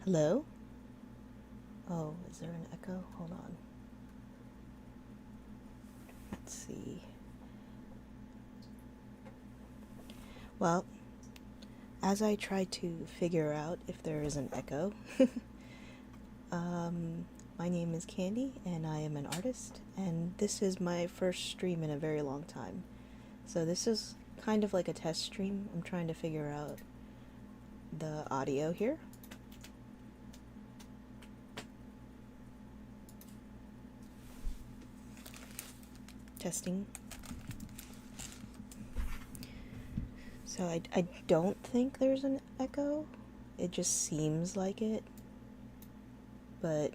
Hello? Oh, is there an echo? Hold on. Let's see. Well, as I try to figure out if there is an echo, my name is Candy and I am an artist, and this is my first stream in a very long time. So this is kind of like a test stream. I'm trying to figure out the audio here. Testing. So I don't think there's an echo. It just seems like it. But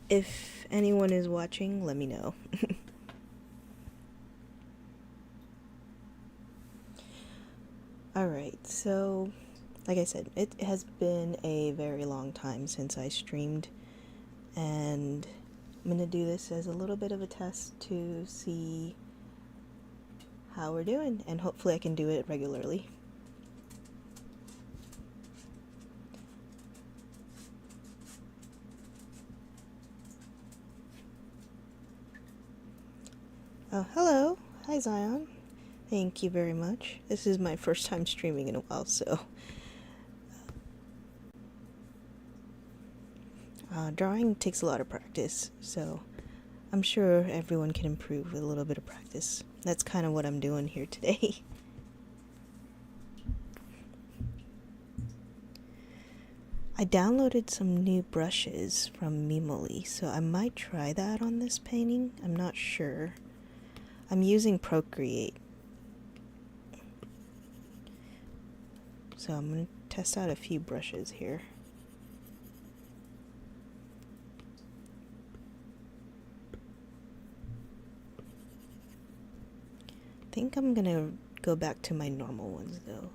if anyone is watching, let me know. Alright, so like I said, it has been a very long time since I streamed, and I'm going to do this as a little bit of a test to see how we're doing, and hopefully I can do it regularly. Oh, hello. Hi, Zion. Thank you very much. This is my first time streaming in a while, so... drawing takes a lot of practice, so I'm sure everyone can improve with a little bit of practice. That's kind of what I'm doing here today. I downloaded some new brushes from Mimoli, so I might try that on this painting. I'm not sure. I'm using Procreate. So I'm going to test out a few brushes here. I think I'm going to go back to my normal ones though.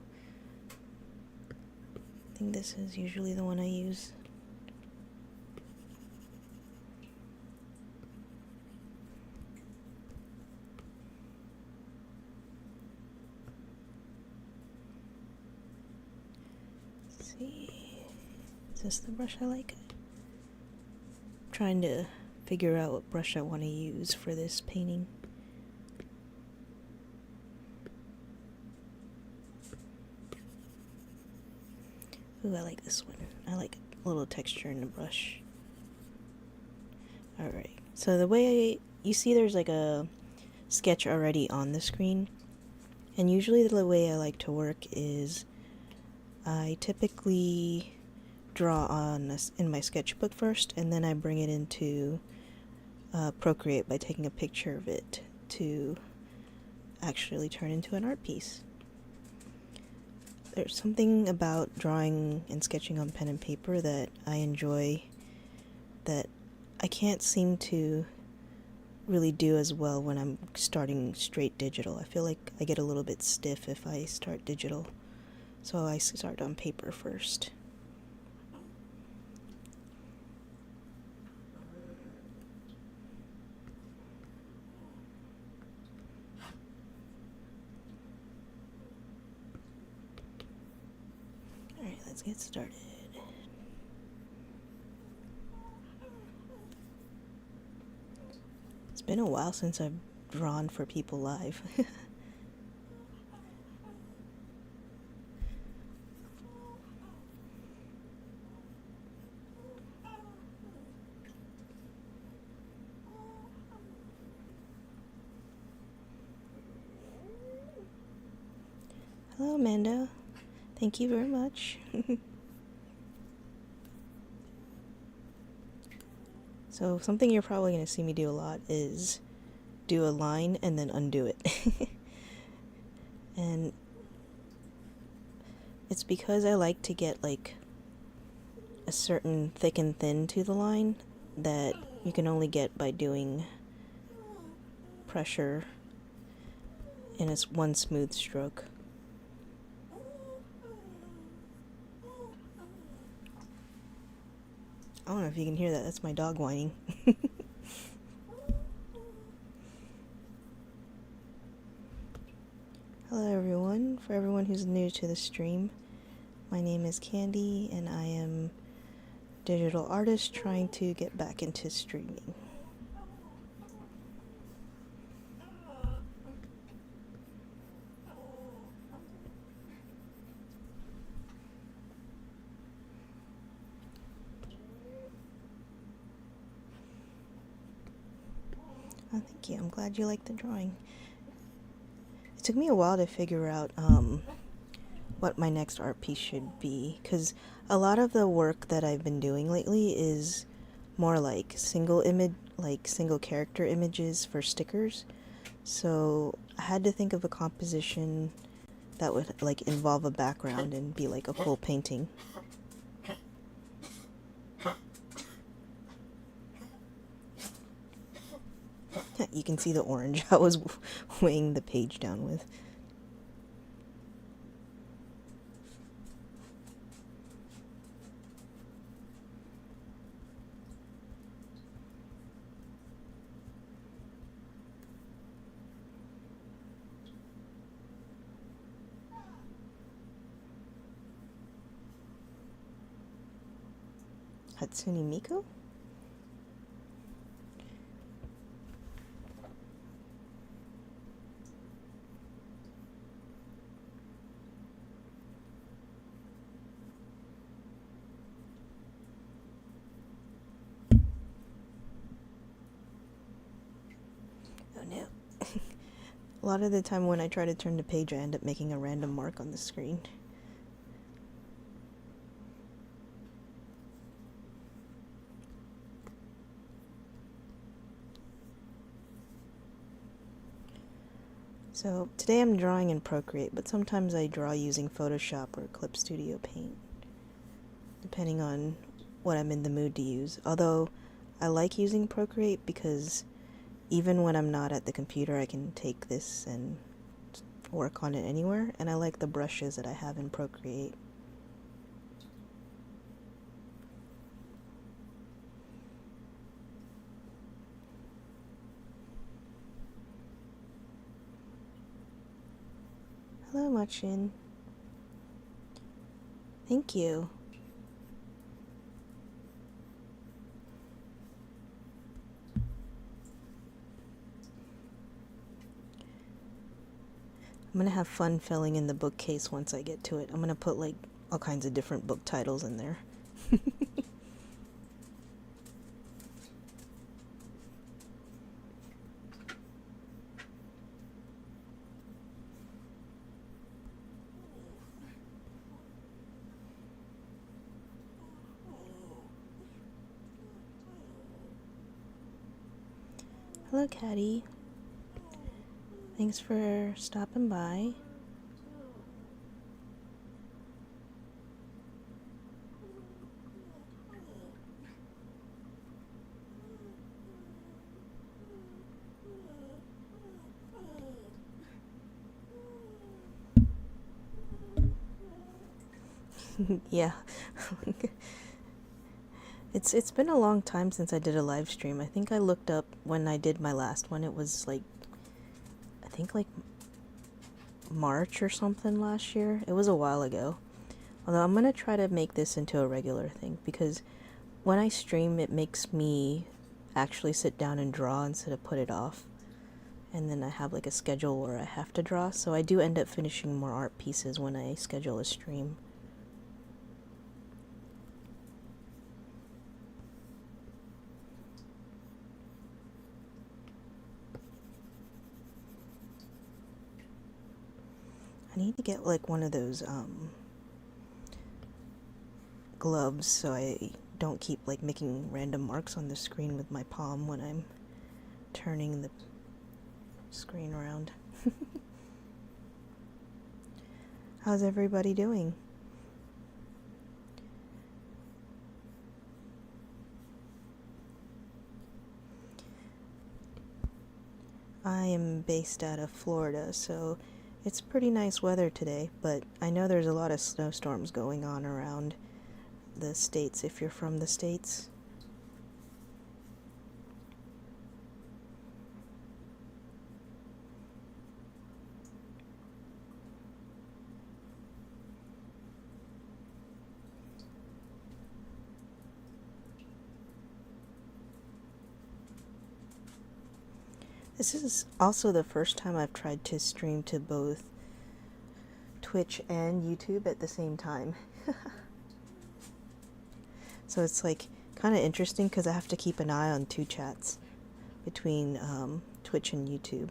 I think this is usually the one I use. Let's see. Is this the brush I like? I'm trying to figure out what brush I want to use for this painting. Ooh, I like this one. I like a little texture in the brush. Alright, so the way you see there's like a sketch already on the screen, and usually the way I like to work is I typically draw on this in my sketchbook first, and then I bring it into Procreate by taking a picture of it to actually turn into an art piece. There's something about drawing and sketching on pen and paper that I enjoy that I can't seem to really do as well when I'm starting straight digital. I feel like I get a little bit stiff if I start digital, so I start on paper first. Alright, let's get started. It's been a while since I've drawn for people live. Hello, Amanda. Thank you very much. So something you're probably going to see me do a lot is do a line and then undo it. And it's because I like to get like a certain thick and thin to the line that you can only get by doing pressure in a one smooth stroke. I don't know if you can hear that, that's my dog whining. Hello everyone, for everyone who's new to the stream, my name is Candy and I am digital artist trying to get back into streaming. Oh, thank you. I'm glad you liked the drawing. It took me a while to figure out what my next art piece should be, because a lot of the work that I've been doing lately is more like single character images for stickers. So I had to think of a composition that would like involve a background and be like a full painting. You can see the orange I was weighing the page down with. Hatsune Miku? Oh no. A lot of the time when I try to turn the page, I end up making a random mark on the screen. So today I'm drawing in Procreate, but sometimes I draw using Photoshop or Clip Studio Paint, depending on what I'm in the mood to use. Although I like using Procreate because even when I'm not at the computer, I can take this and work on it anywhere, and I like the brushes that I have in Procreate. Hello, Machin. Thank you. I'm gonna have fun filling in the bookcase once I get to it. I'm gonna put like all kinds of different book titles in there. Hello, Caddy. Thanks for stopping by. Yeah. It's been a long time since I did a live stream. I think I looked up when I did my last one. It was like, I think like March or something last year. It was a while ago. Although I'm gonna try to make this into a regular thing, because when I stream it makes me actually sit down and draw instead of put it off. And then I have like a schedule where I have to draw, so I do end up finishing more art pieces when I schedule a stream. I need to get like one of those gloves so I don't keep like making random marks on the screen with my palm when I'm turning the screen around. How's everybody doing? I am based out of Florida, so it's pretty nice weather today, but I know there's a lot of snowstorms going on around the States if you're from the States. This is also the first time I've tried to stream to both Twitch and YouTube at the same time. So it's like kind of interesting because I have to keep an eye on two chats between Twitch and YouTube.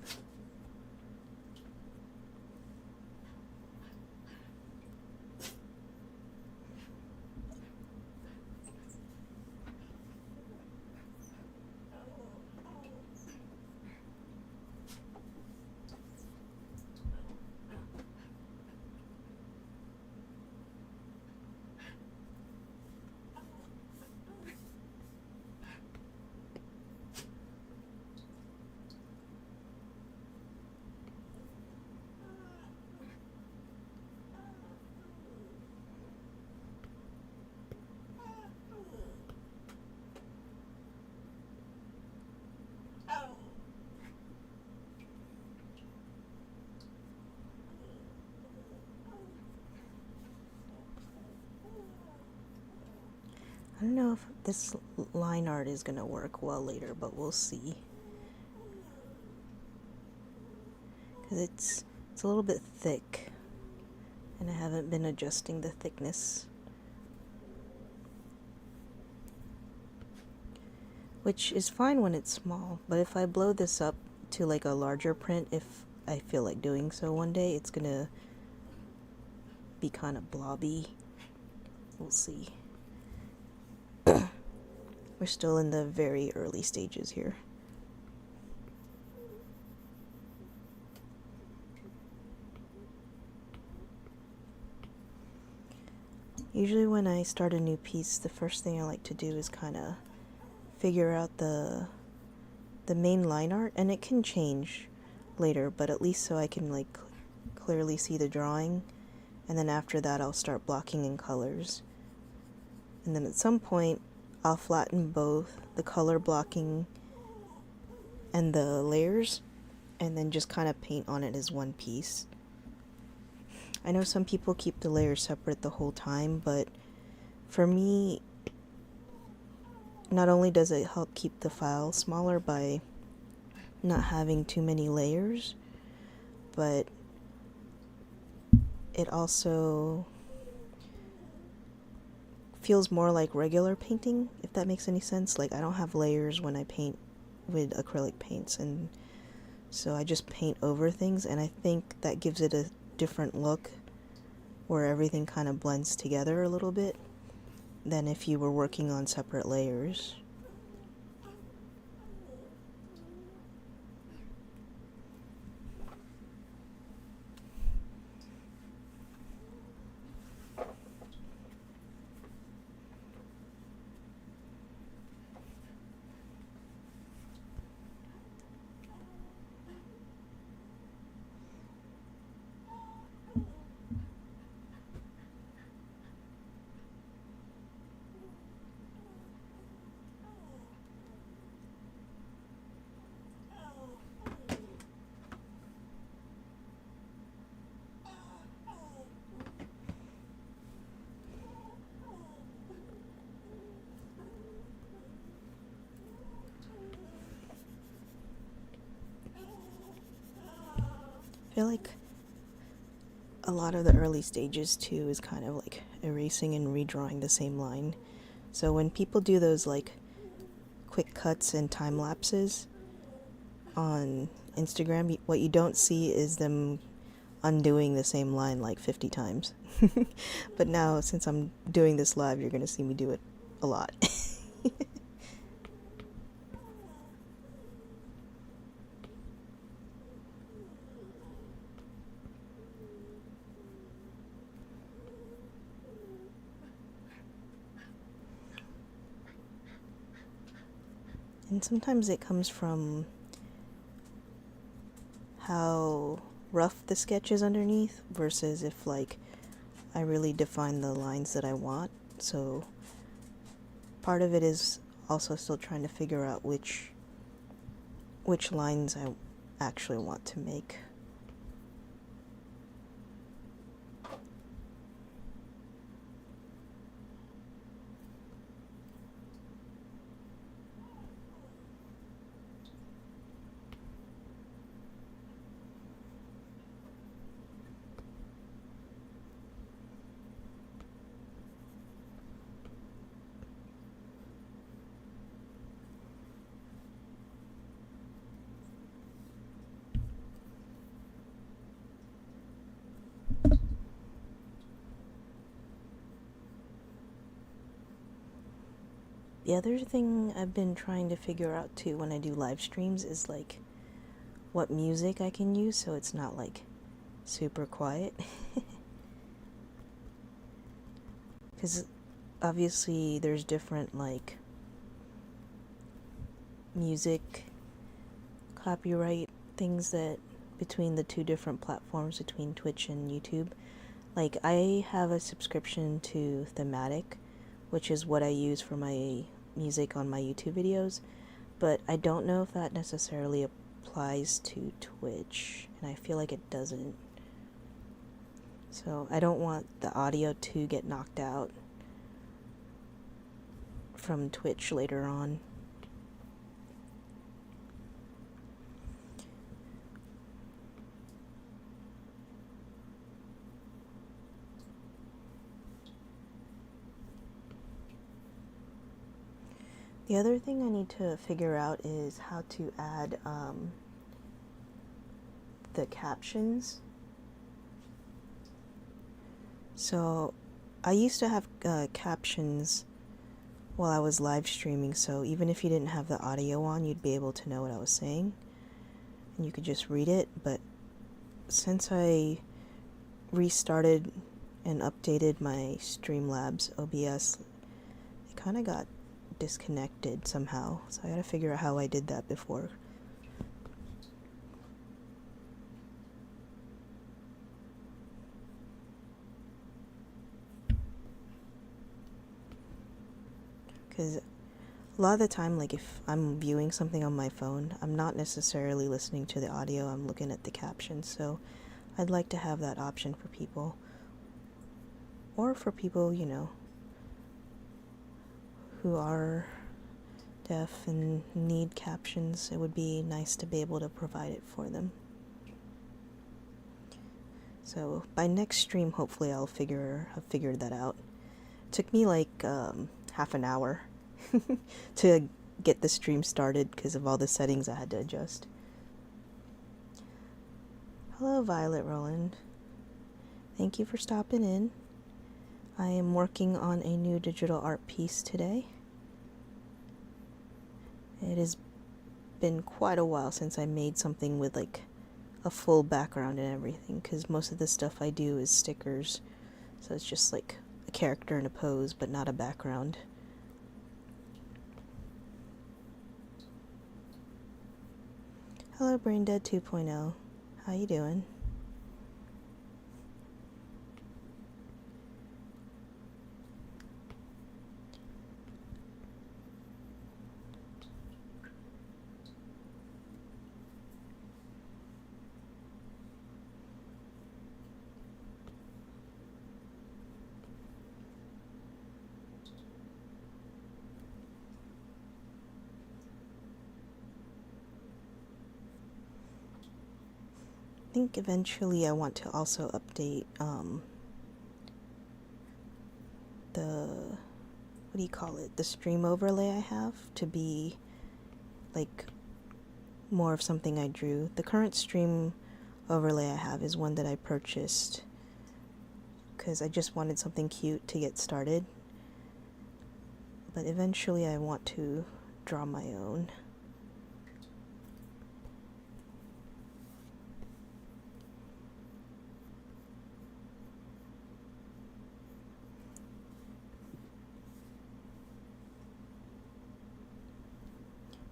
I don't know if this line art is gonna work well later, but we'll see. Because it's a little bit thick, and I haven't been adjusting the thickness. Which is fine when it's small, but if I blow this up to like a larger print, if I feel like doing so one day, it's gonna be kind of blobby. We'll see. We're still in the very early stages here. Usually when I start a new piece, the first thing I like to do is kind of figure out the main line art, and it can change later, but at least so I can like clearly see the drawing, and then after that I'll start blocking in colors. And then at some point I'll flatten both the color blocking and the layers, and then just kind of paint on it as one piece. I know some people keep the layers separate the whole time, but for me, not only does it help keep the file smaller by not having too many layers, but it also feels more like regular painting, if that makes any sense. Like, I don't have layers when I paint with acrylic paints, and so I just paint over things, and I think that gives it a different look where everything kind of blends together a little bit than if you were working on separate layers. I feel like a lot of the early stages too is kind of like erasing and redrawing the same line. So when people do those like quick cuts and time lapses on Instagram, what you don't see is them undoing the same line like 50 times. But now, since I'm doing this live, you're gonna see me do it a lot. And sometimes it comes from how rough the sketch is underneath versus if like I really define the lines that I want. So part of it is also still trying to figure out which lines I actually want to make. The other thing I've been trying to figure out too when I do live streams is like what music I can use so it's not like super quiet. Because obviously there's different like music copyright things that between the two different platforms between Twitch and YouTube. Like I have a subscription to Thematic, which is what I use for my music on my YouTube videos, but I don't know if that necessarily applies to Twitch, and I feel like it doesn't. So I don't want the audio to get knocked out from Twitch later on. The other thing I need to figure out is how to add the captions. So I used to have captions while I was live streaming, so even if you didn't have the audio on, you'd be able to know what I was saying, and you could just read it. But since I restarted and updated my Streamlabs OBS, it kind of got disconnected somehow, so I gotta figure out how I did that before. Because a lot of the time, like if I'm viewing something on my phone, I'm not necessarily listening to the audio, I'm looking at the captions, so I'd like to have that option for people. Or for people, you know, who are deaf and need captions, it would be nice to be able to provide it for them. So by next stream, hopefully have figured that out. It took me like half an hour to get the stream started because of all the settings I had to adjust. Hello, Violet Roland. Thank you for stopping in. I am working on a new digital art piece today. It has been quite a while since I made something with like a full background and everything, because most of the stuff I do is stickers, so it's just like a character and a pose but not a background. Hello, Braindead 2.0. How you doing? I think eventually I want to also update the stream overlay I have to be like more of something I drew. The current stream overlay I have is one that I purchased because I just wanted something cute to get started, but eventually I want to draw my own.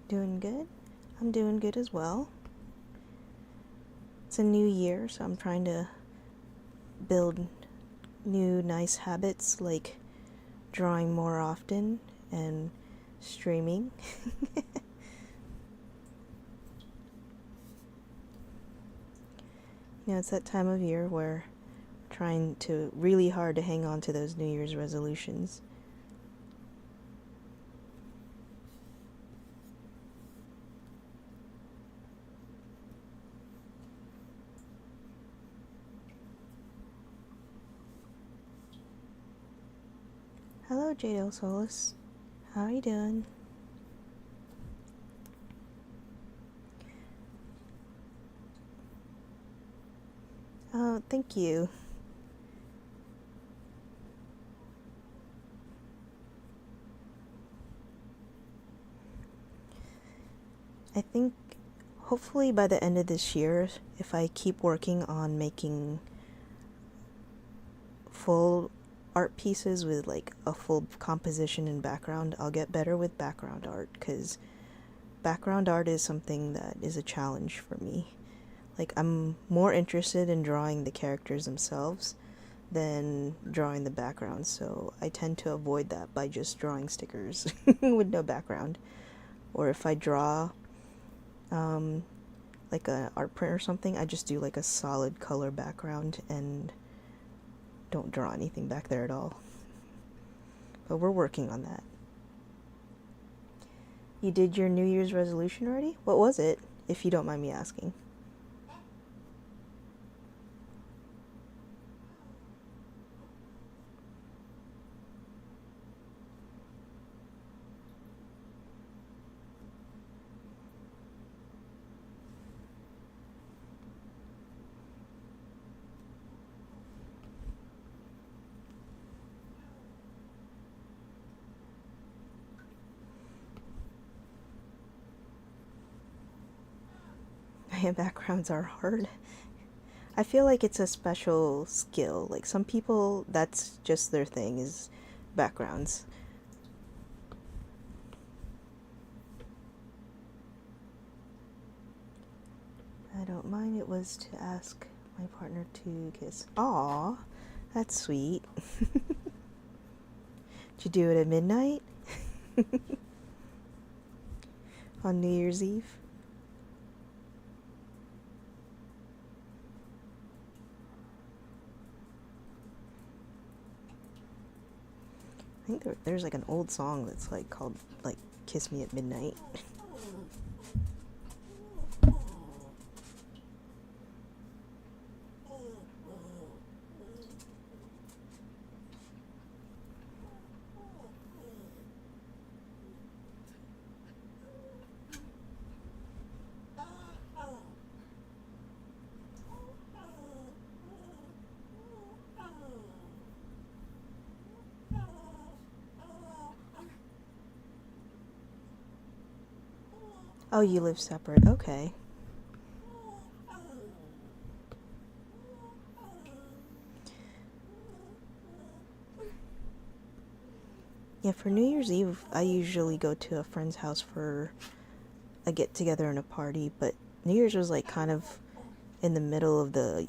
Doing good? I'm doing good as well. It's a new year, so I'm trying to build new nice habits like drawing more often and streaming. You know, it's that time of year where we're trying to really hard to hang on to those New Year's resolutions. Hello, Jado Solis. How are you doing? Oh, thank you. I think hopefully by the end of this year, if I keep working on making full art pieces with like a full composition and background, I'll get better with background art, because background art is something that is a challenge for me. Like, I'm more interested in drawing the characters themselves than drawing the background, so I tend to avoid that by just drawing stickers with no background. Or if I draw like an art print or something, I just do like a solid color background and don't draw anything back there at all. But we're working on that. You did your New Year's resolution already? What was it, if you don't mind me asking? My backgrounds are hard. I feel like it's a special skill. Like, some people, that's just their thing, is backgrounds. I don't mind. It was to ask my partner to kiss. Aw, that's sweet. Did you do it at midnight? On New Year's Eve? I think there's like an old song that's like called like Kiss Me at Midnight. Oh, you live separate. Okay. Yeah, for New Year's Eve, I usually go to a friend's house for a get together and a party, but New Year's was like kind of in the middle of the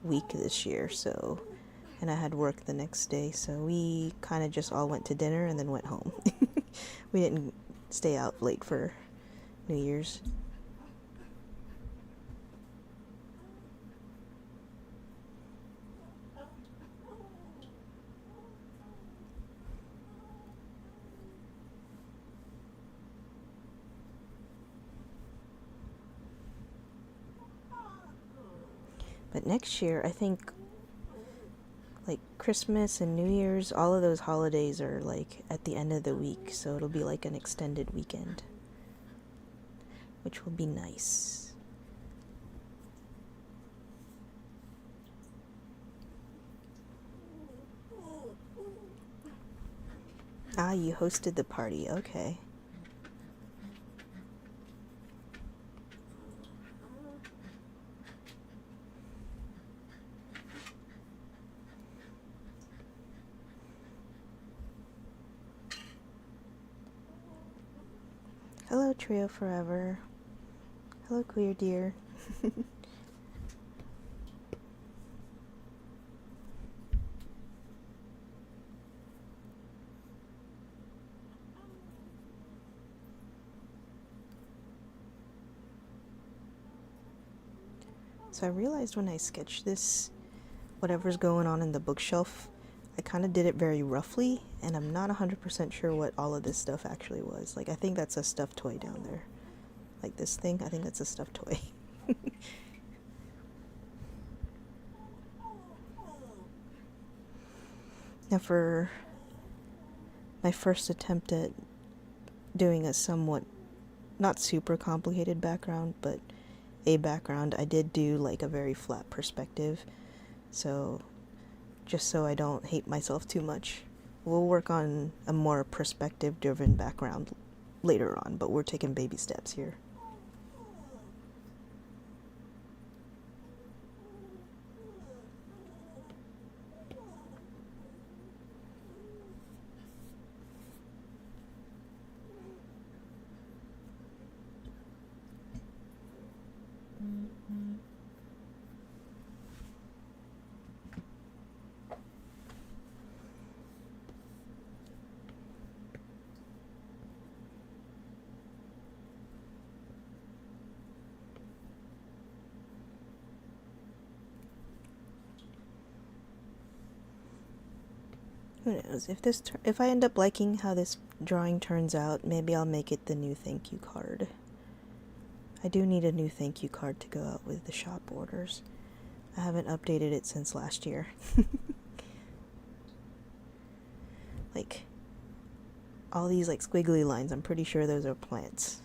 week this year, so, and I had work the next day, so we kind of just all went to dinner and then went home. We didn't stay out late for New Year's. But next year, I think, like, Christmas and New Year's, all of those holidays are like at the end of the week, so it'll be like an extended weekend, which will be nice. Ah, you hosted the party, okay. Hello, Trio Forever. Hello, Queer Dear. So I realized when I sketched this, whatever's going on in the bookshelf, I kind of did it very roughly, and I'm not 100% sure what all of this stuff actually was. Like, I think that's a stuffed toy down there. Like this thing, I think that's a stuffed toy. Now, for my first attempt at doing a somewhat, not super complicated background, but a background, I did do like a very flat perspective, so just so I don't hate myself too much. We'll work on a more perspective driven background later on, but we're taking baby steps here. Who knows? If I end up liking how this drawing turns out, maybe I'll make it the new thank you card. I do need a new thank you card to go out with the shop orders. I haven't updated it since last year. Like, all these like squiggly lines, I'm pretty sure those are plants.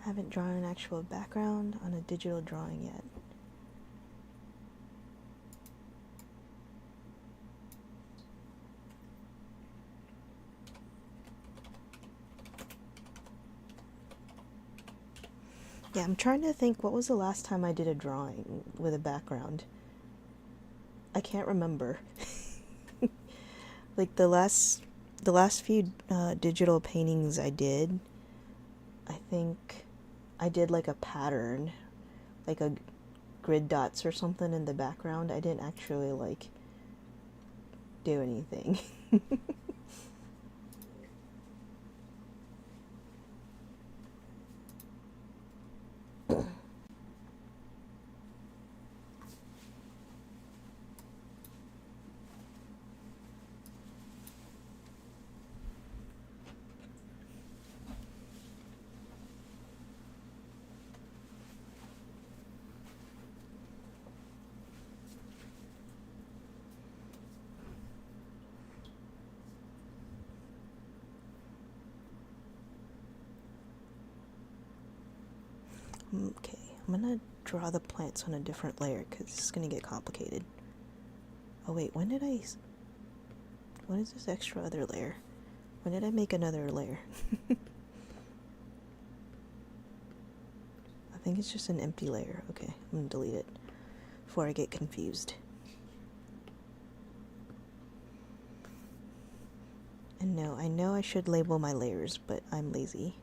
I haven't drawn an actual background on a digital drawing yet. Yeah, I'm trying to think, what was the last time I did a drawing with a background? I can't remember. Like the last few digital paintings I did, I think I did like a pattern, like a grid dots or something in the background. I didn't actually like do anything. Okay, I'm gonna draw the plants on a different layer because it's gonna get complicated. Oh wait, what is this extra other layer? When did I make another layer? I think it's just an empty layer. Okay, I'm gonna delete it before I get confused. And no, I know I should label my layers, but I'm lazy.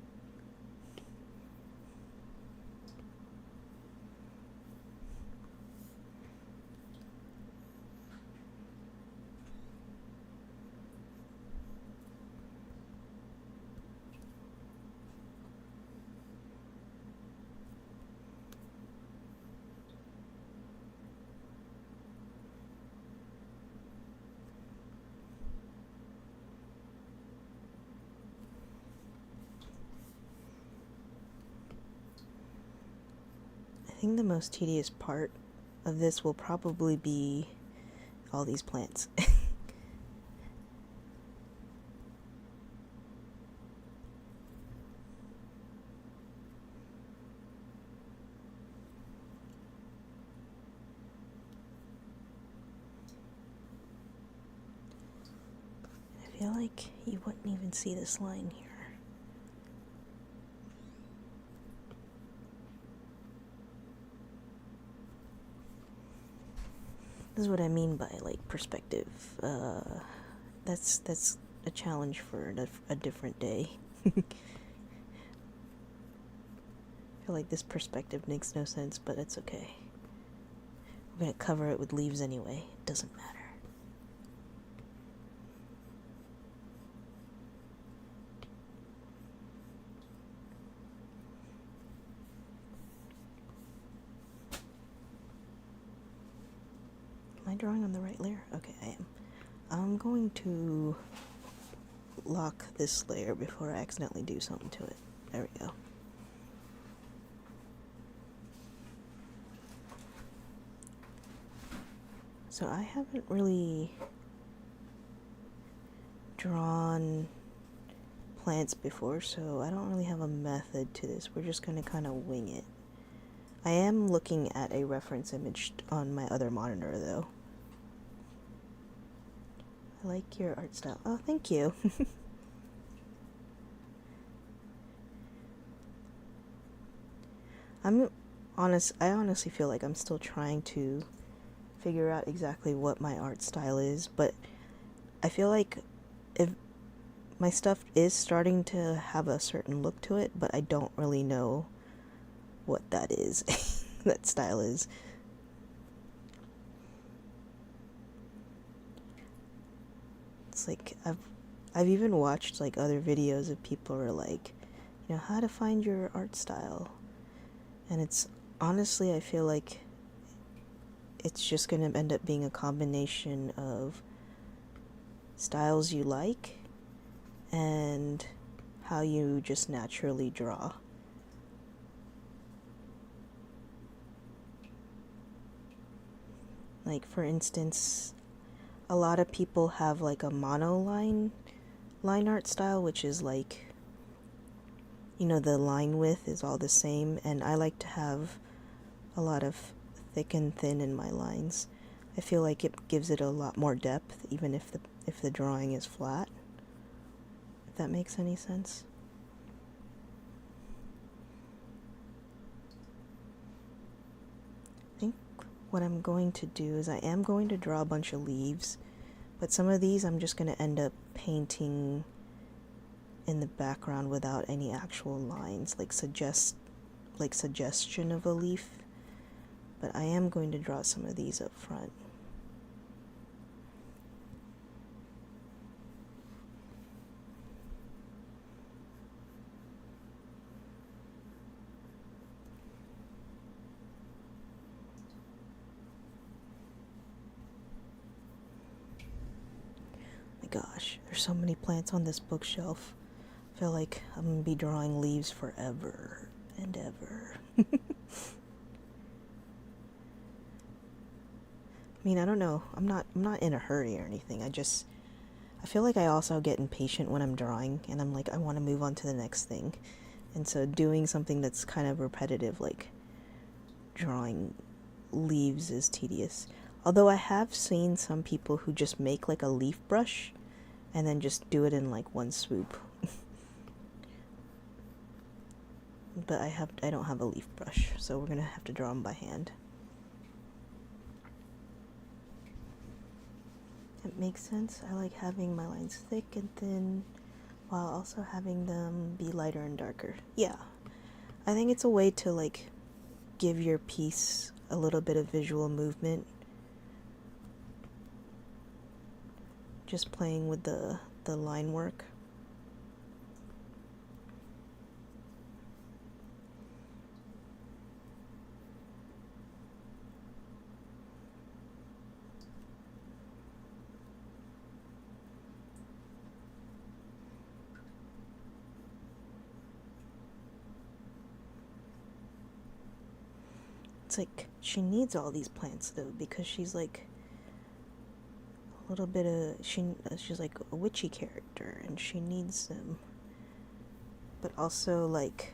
I think the most tedious part of this will probably be all these plants. I feel like you wouldn't even see this line here. This is what I mean by like perspective. That's a challenge for a different day. I feel like this perspective makes no sense, but it's okay. We're gonna cover it with leaves anyway. It doesn't matter. Am I drawing on the right layer? Okay, I am. I'm going to lock this layer before I accidentally do something to it. There we go. So I haven't really drawn plants before, so I don't really have a method to this. We're just gonna kind of wing it. I am looking at a reference image on my other monitor though. I like your art style. Oh, thank you. I honestly feel like I'm still trying to figure out exactly what my art style is, but I feel like if my stuff is starting to have a certain look to it, but I don't really know what that is, that style is. It's like I've even watched like other videos of people who are like, you know, how to find your art style. And it's honestly, I feel like it's just going to end up being a combination of styles you like and how you just naturally draw. Like, for instance, a lot of people have like a monoline line art style, which is like, you know, the line width is all the same, and I like to have a lot of thick and thin in my lines. I feel like it gives it a lot more depth, even if the drawing is flat. If that makes any sense. I think what I'm going to do is I am going to draw a bunch of leaves, but some of these I'm just going to end up painting in the background without any actual lines, like suggestion of a leaf. But I am going to draw some of these up front. My gosh, there's so many plants on this bookshelf. I feel like I'm gonna be drawing leaves forever and ever. I mean, I don't know. I'm not in a hurry or anything. I feel like I also get impatient when I'm drawing, and I'm like, I want to move on to the next thing. And so doing something that's kind of repetitive, like drawing leaves, is tedious. Although I have seen some people who just make like a leaf brush and then just do it in like one swoop. But I don't have a leaf brush, so we're gonna have to draw them by hand. It makes sense. I like having my lines thick and thin while also having them be lighter and darker. Yeah, I think it's a way to like give your piece a little bit of visual movement. Just playing with the line work. It's like she needs all these plants though, because she's like a little bit of she's like a witchy character and she needs them. But also, like,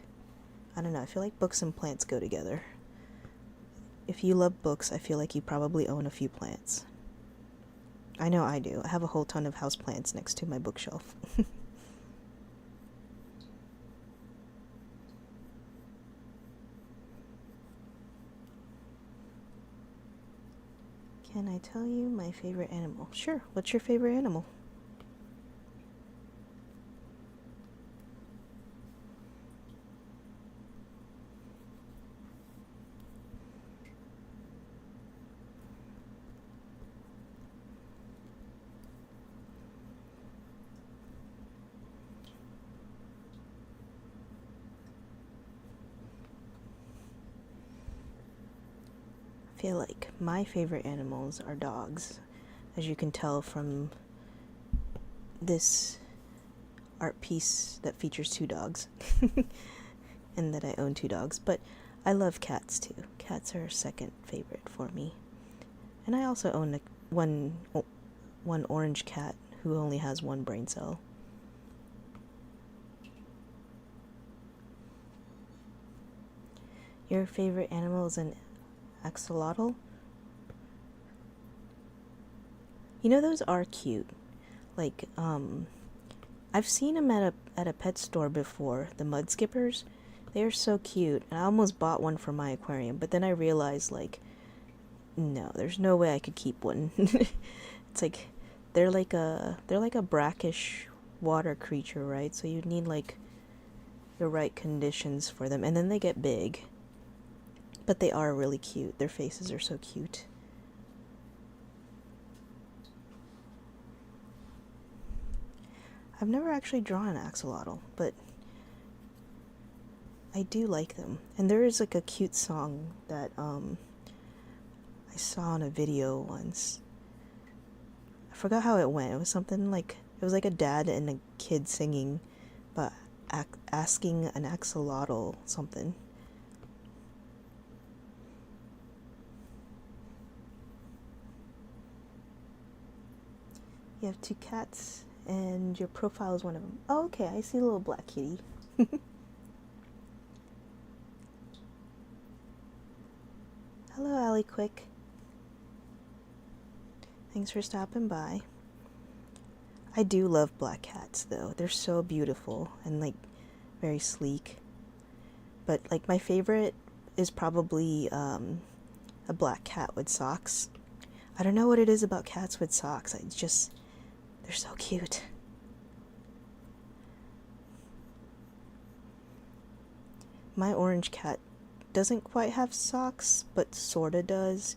I don't know, I feel like books and plants go together. If you love books, I feel like you probably own a few plants. I know I do. I have a whole ton of houseplants next to my bookshelf. Can I tell you my favorite animal? Sure. What's your favorite animal? I feel like my favorite animals are dogs, as you can tell from this art piece that features two dogs, and that I own two dogs. But I love cats too. Cats are second favorite for me. And I also own one orange cat who only has one brain cell. Your favorite animal is an axolotl? You know, those are cute. Like, I've seen them at a pet store before, the mud skippers. They are so cute, and I almost bought one for my aquarium, but then I realized, like, no, there's no way I could keep one. It's like they're like a brackish water creature, right? So you need like the right conditions for them, and then they get big. But they are really cute. Their faces are so cute. I've never actually drawn an axolotl, but I do like them. And there is like a cute song that I saw in a video once. I forgot how it went. It was something like, it was like a dad and a kid singing, but asking an axolotl something. You have 2 cats, and your profile is one of them. Oh, okay, I see a little black kitty. Hello, Allie Quick. Thanks for stopping by. I do love black cats, though. They're so beautiful and, like, very sleek. But, like, my favorite is probably a black cat with socks. I don't know what it is about cats with socks. They're so cute. My orange cat doesn't quite have socks, but sorta does.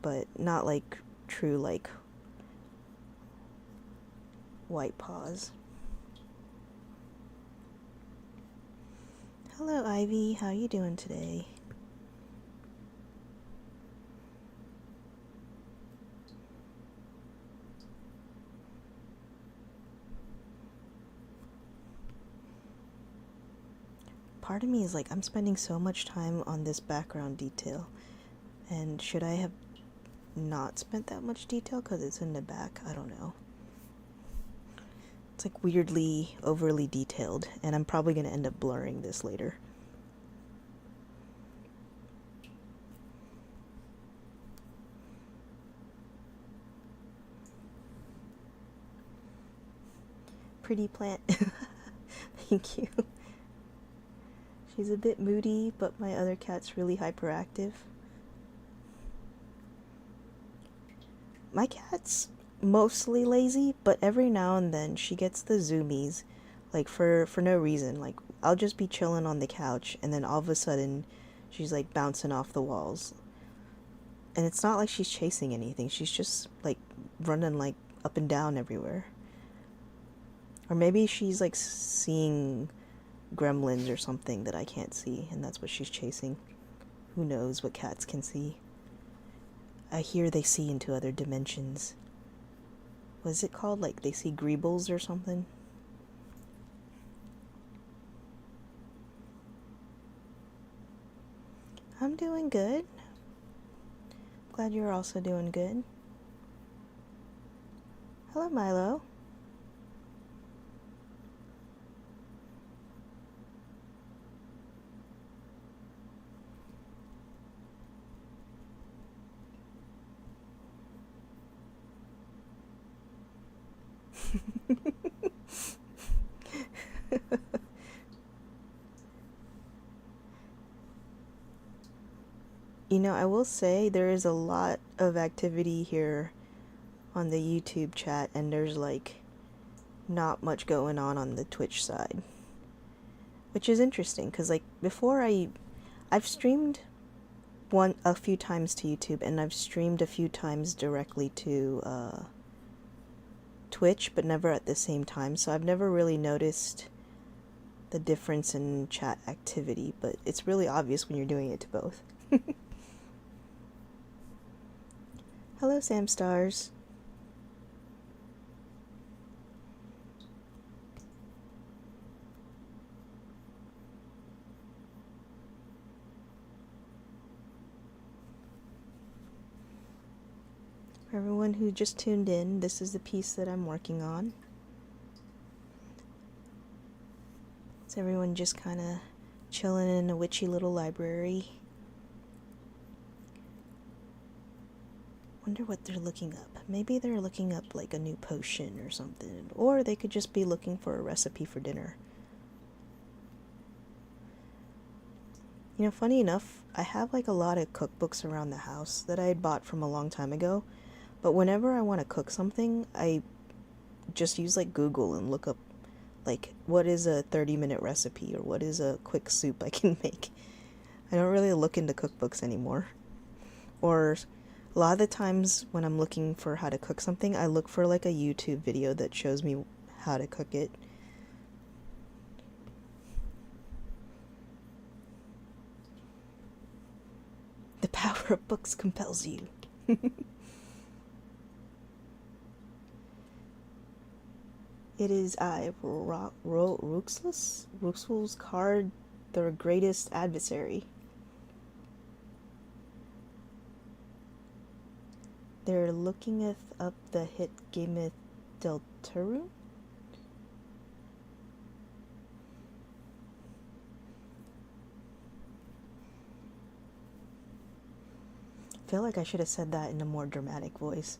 But not like true, like, white paws. Hello, Ivy. How you doing today? Part of me is like, I'm spending so much time on this background detail, and should I have not spent that much detail because it's in the back? I don't know. It's like weirdly overly detailed, and I'm probably going to end up blurring this later. Pretty plant. Thank you. She's a bit moody, but my other cat's really hyperactive. My cat's mostly lazy, but every now and then she gets the zoomies, like for no reason. Like, I'll just be chilling on the couch, and then all of a sudden she's like bouncing off the walls. And it's not like she's chasing anything. She's just like running like up and down everywhere. Or maybe she's like seeing gremlins or something that I can't see, and that's what she's chasing. Who knows what cats can see? I hear they see into other dimensions. What is it called? Like they see greebles or something? I'm doing good. Glad you're also doing good. Hello, Milo. You know, I will say there is a lot of activity here on the YouTube chat, and there's like not much going on the Twitch side, which is interesting because like before I've streamed a few times to YouTube, and I've streamed a few times directly to Twitch, but never at the same time, so I've never really noticed the difference in chat activity, but it's really obvious when you're doing it to both. Hello, Sam Stars. For everyone who just tuned in, this is the piece that I'm working on. It's everyone just kind of chilling in a witchy little library. Wonder what they're looking up. Maybe they're looking up like a new potion or something, or they could just be looking for a recipe for dinner. You know, funny enough, I have like a lot of cookbooks around the house that I had bought from a long time ago, but whenever I want to cook something, I just use like Google and look up like what is a 30-minute recipe or what is a quick soup I can make. I don't really look into cookbooks anymore. Or a lot of the times when I'm looking for how to cook something, I look for like a YouTube video that shows me how to cook it. The power of books compels you. It is Ruxel's card, their greatest adversary. They're looking up the hit Gameth Deltaru. I feel like I should have said that in a more dramatic voice.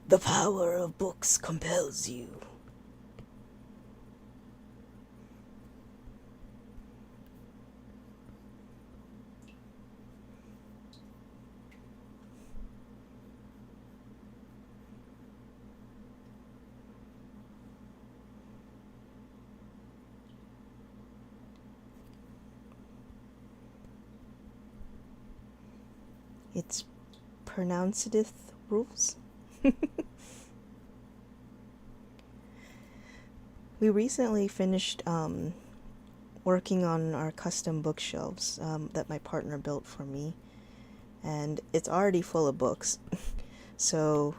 The power of books compels you. It's pronouncedeth rules. We recently finished working on our custom bookshelves that my partner built for me, and it's already full of books. So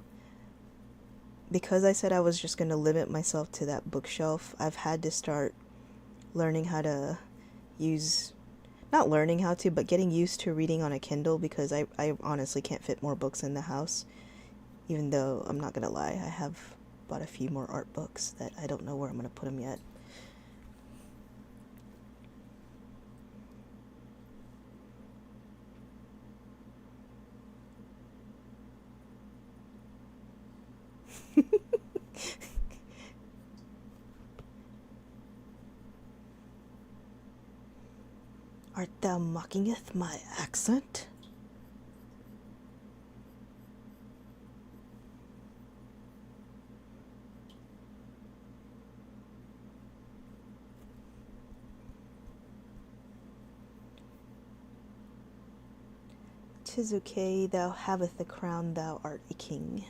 because I said I was just going to limit myself to that bookshelf, I've had to start learning how to use, not learning how to, but getting used to reading on a Kindle, because I honestly can't fit more books in the house, even though I'm not going to lie, I have bought a few more art books that I don't know where I'm going to put them yet. Art thou mockingeth my accent? "'Tis okay, thou haveth the crown, thou art a king."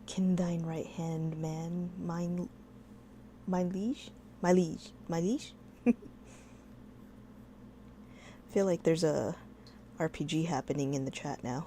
"Can thine right hand man mine, my liege? My liege? My liege?" I feel like there's a RPG happening in the chat now.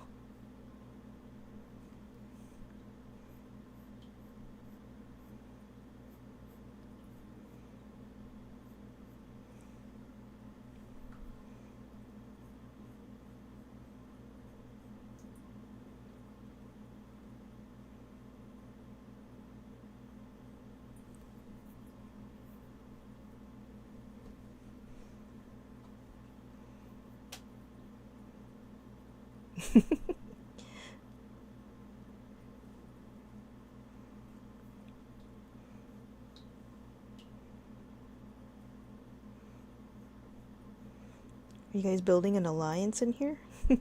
Are you guys building an alliance in here? Okay,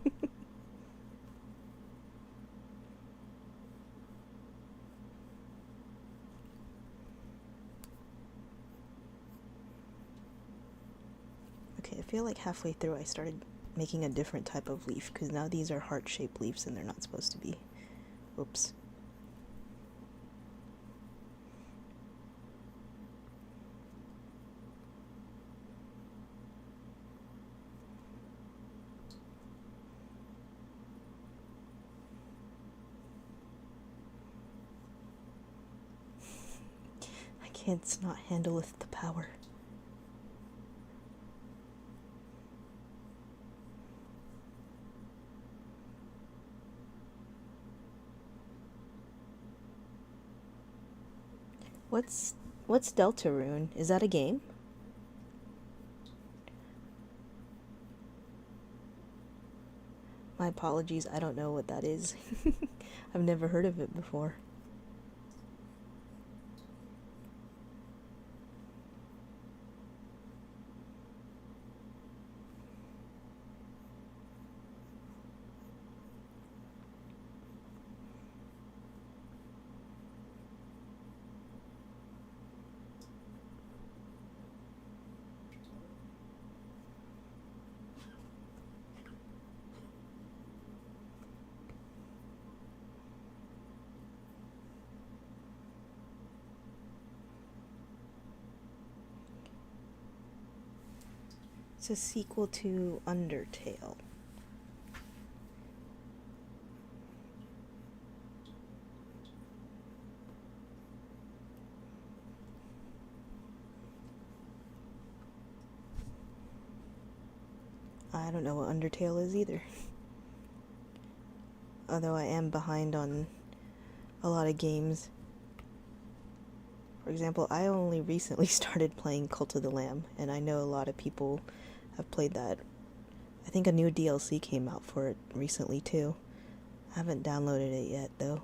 I feel like halfway through I started making a different type of leaf, because now these are heart-shaped leaves and they're not supposed to be. Oops. I can't not handleth the power. What's Deltarune? Is that a game? My apologies, I don't know what that is. I've never heard of it before. It's a sequel to Undertale. I don't know what Undertale is either. Although I am behind on a lot of games. For example, I only recently started playing Cult of the Lamb, and I know a lot of people have played that. I think a new DLC came out for it recently too. I haven't downloaded it yet though.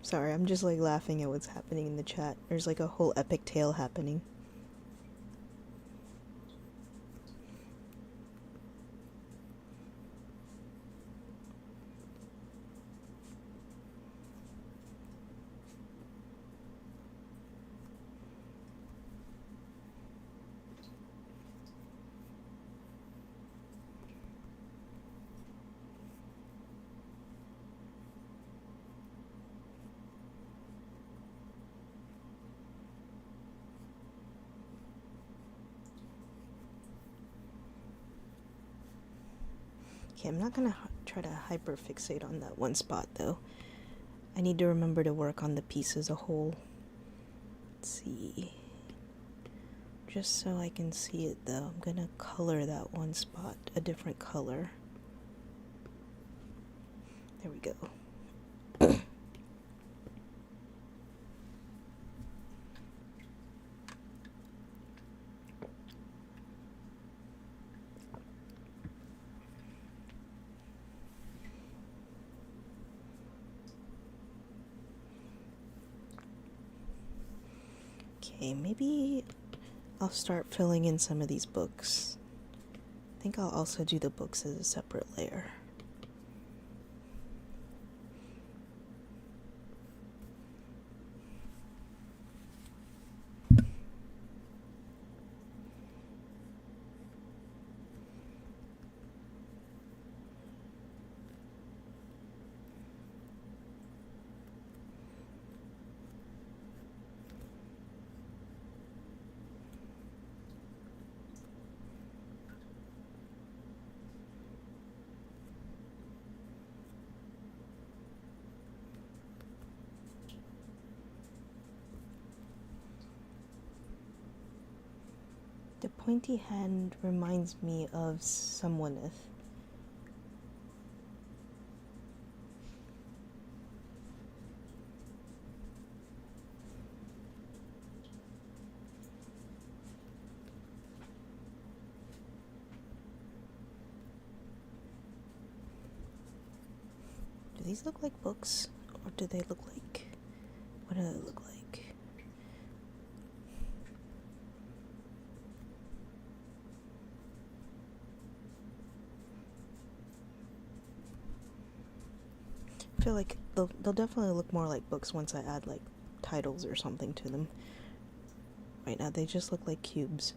Sorry, I'm just like laughing at what's happening in the chat. There's like a whole epic tale happening. Okay, I'm not gonna try to hyperfixate on that one spot though. I need to remember to work on the piece as a whole. Let's see. Just so I can see it though, I'm gonna color that one spot a different color. There we go. Okay, maybe I'll start filling in some of these books. I think I'll also do the books as a separate layer. The pointy hand reminds me of someoneth. Do these look like books? Or do they look like... what do they look like? I feel like they'll definitely look more like books once I add like titles or something to them. Right now they just look like cubes.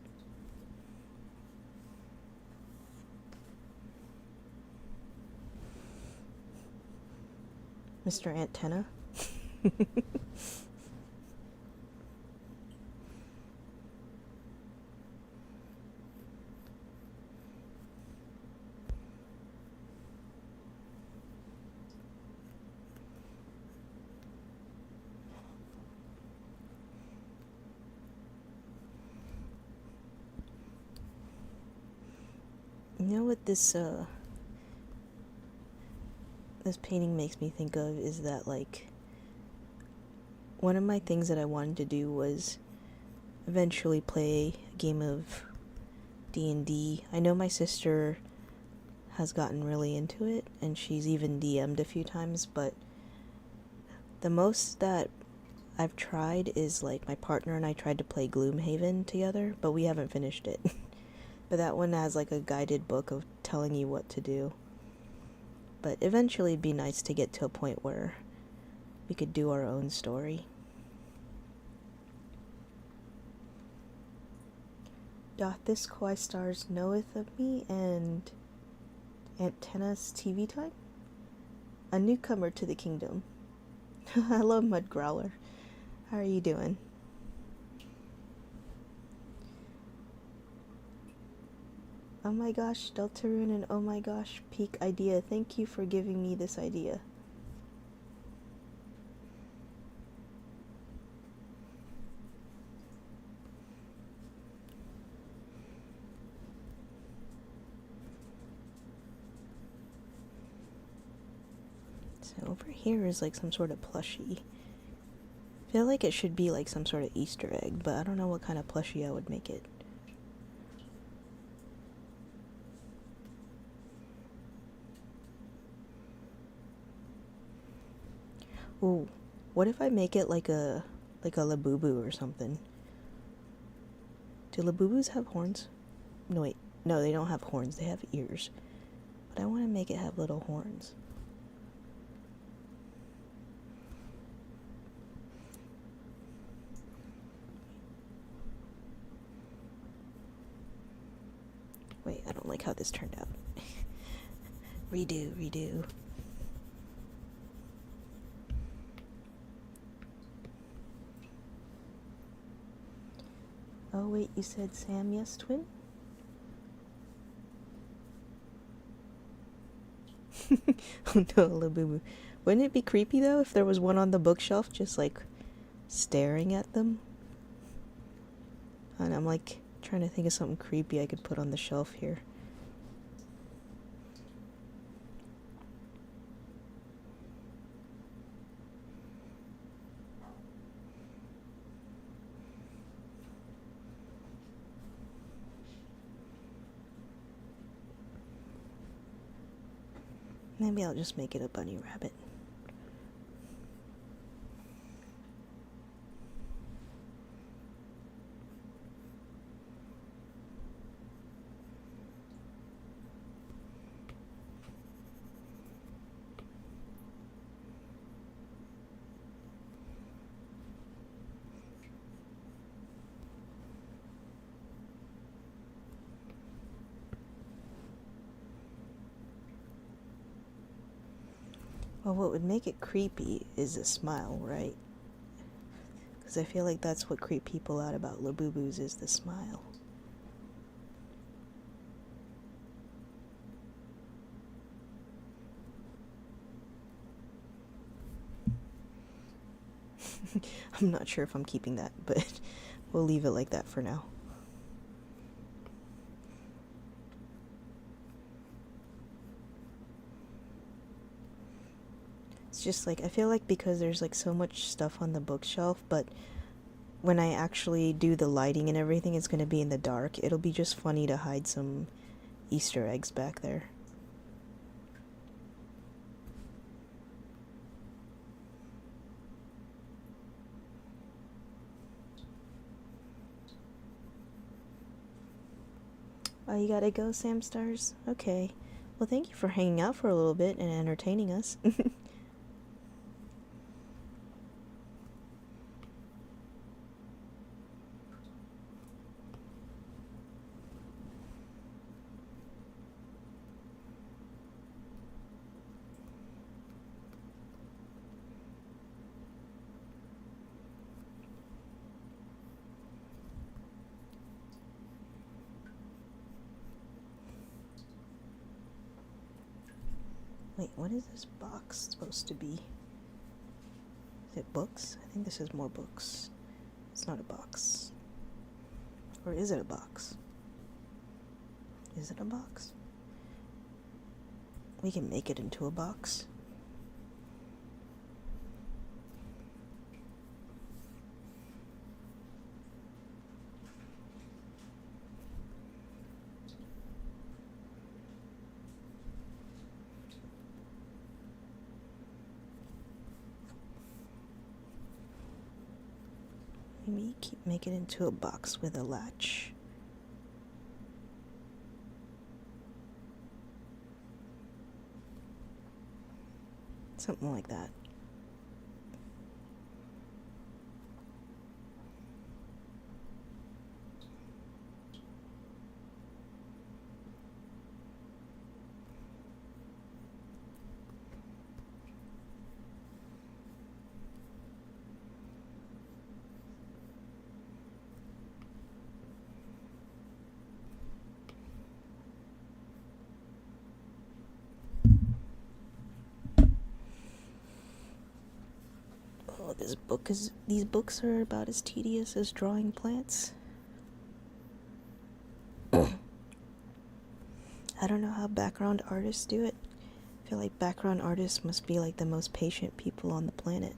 Mr. Antenna? You know what this this painting makes me think of is that, like, one of my things that I wanted to do was eventually play a game of D&D. I know my sister has gotten really into it, and she's even DM'd a few times, but the most that I've tried is, like, my partner and I tried to play Gloomhaven together, but we haven't finished it. But that one has, like, a guided book of telling you what to do. But eventually it'd be nice to get to a point where we could do our own story. Doth this Kawhi Stars knoweth of me and Antenna's TV time? A newcomer to the kingdom. Hello, Mud Growler. How are you doing? Oh my gosh, Deltarune, and oh my gosh, Peak Idea. Thank you for giving me this idea. So over here is like some sort of plushie. I feel like it should be like some sort of Easter egg, but I don't know what kind of plushie I would make it. Ooh, what if I make it like a Labubu or something? Do Labubus have horns? No, wait. No, they don't have horns. They have ears. But I want to make it have little horns. Wait, I don't like how this turned out. Redo. Oh wait, you said Sam, yes, twin? Oh no, Labubu. Wouldn't it be creepy though if there was one on the bookshelf just like staring at them? And I'm like trying to think of something creepy I could put on the shelf here. Maybe I'll just make it a bunny rabbit. Well, what would make it creepy is a smile, right? Because I feel like that's what creep people out about Labubus is the smile. I'm not sure if I'm keeping that, but we'll leave it like that for now. It's just like, I feel like because there's like so much stuff on the bookshelf, but when I actually do the lighting and everything, it's going to be in the dark. It'll be just funny to hide some Easter eggs back there. Oh, you gotta go, Sam Stars? Okay. Well, thank you for hanging out for a little bit and entertaining us. Wait, what is this box supposed to be? Is it books? I think this is more books. It's not a box. Or is it a box? Is it a box? We can make it into a box. Maybe make it into a box with a latch. Something like that. Oh, these books are about as tedious as drawing plants. I don't know how background artists do it. I feel like background artists must be like the most patient people on the planet.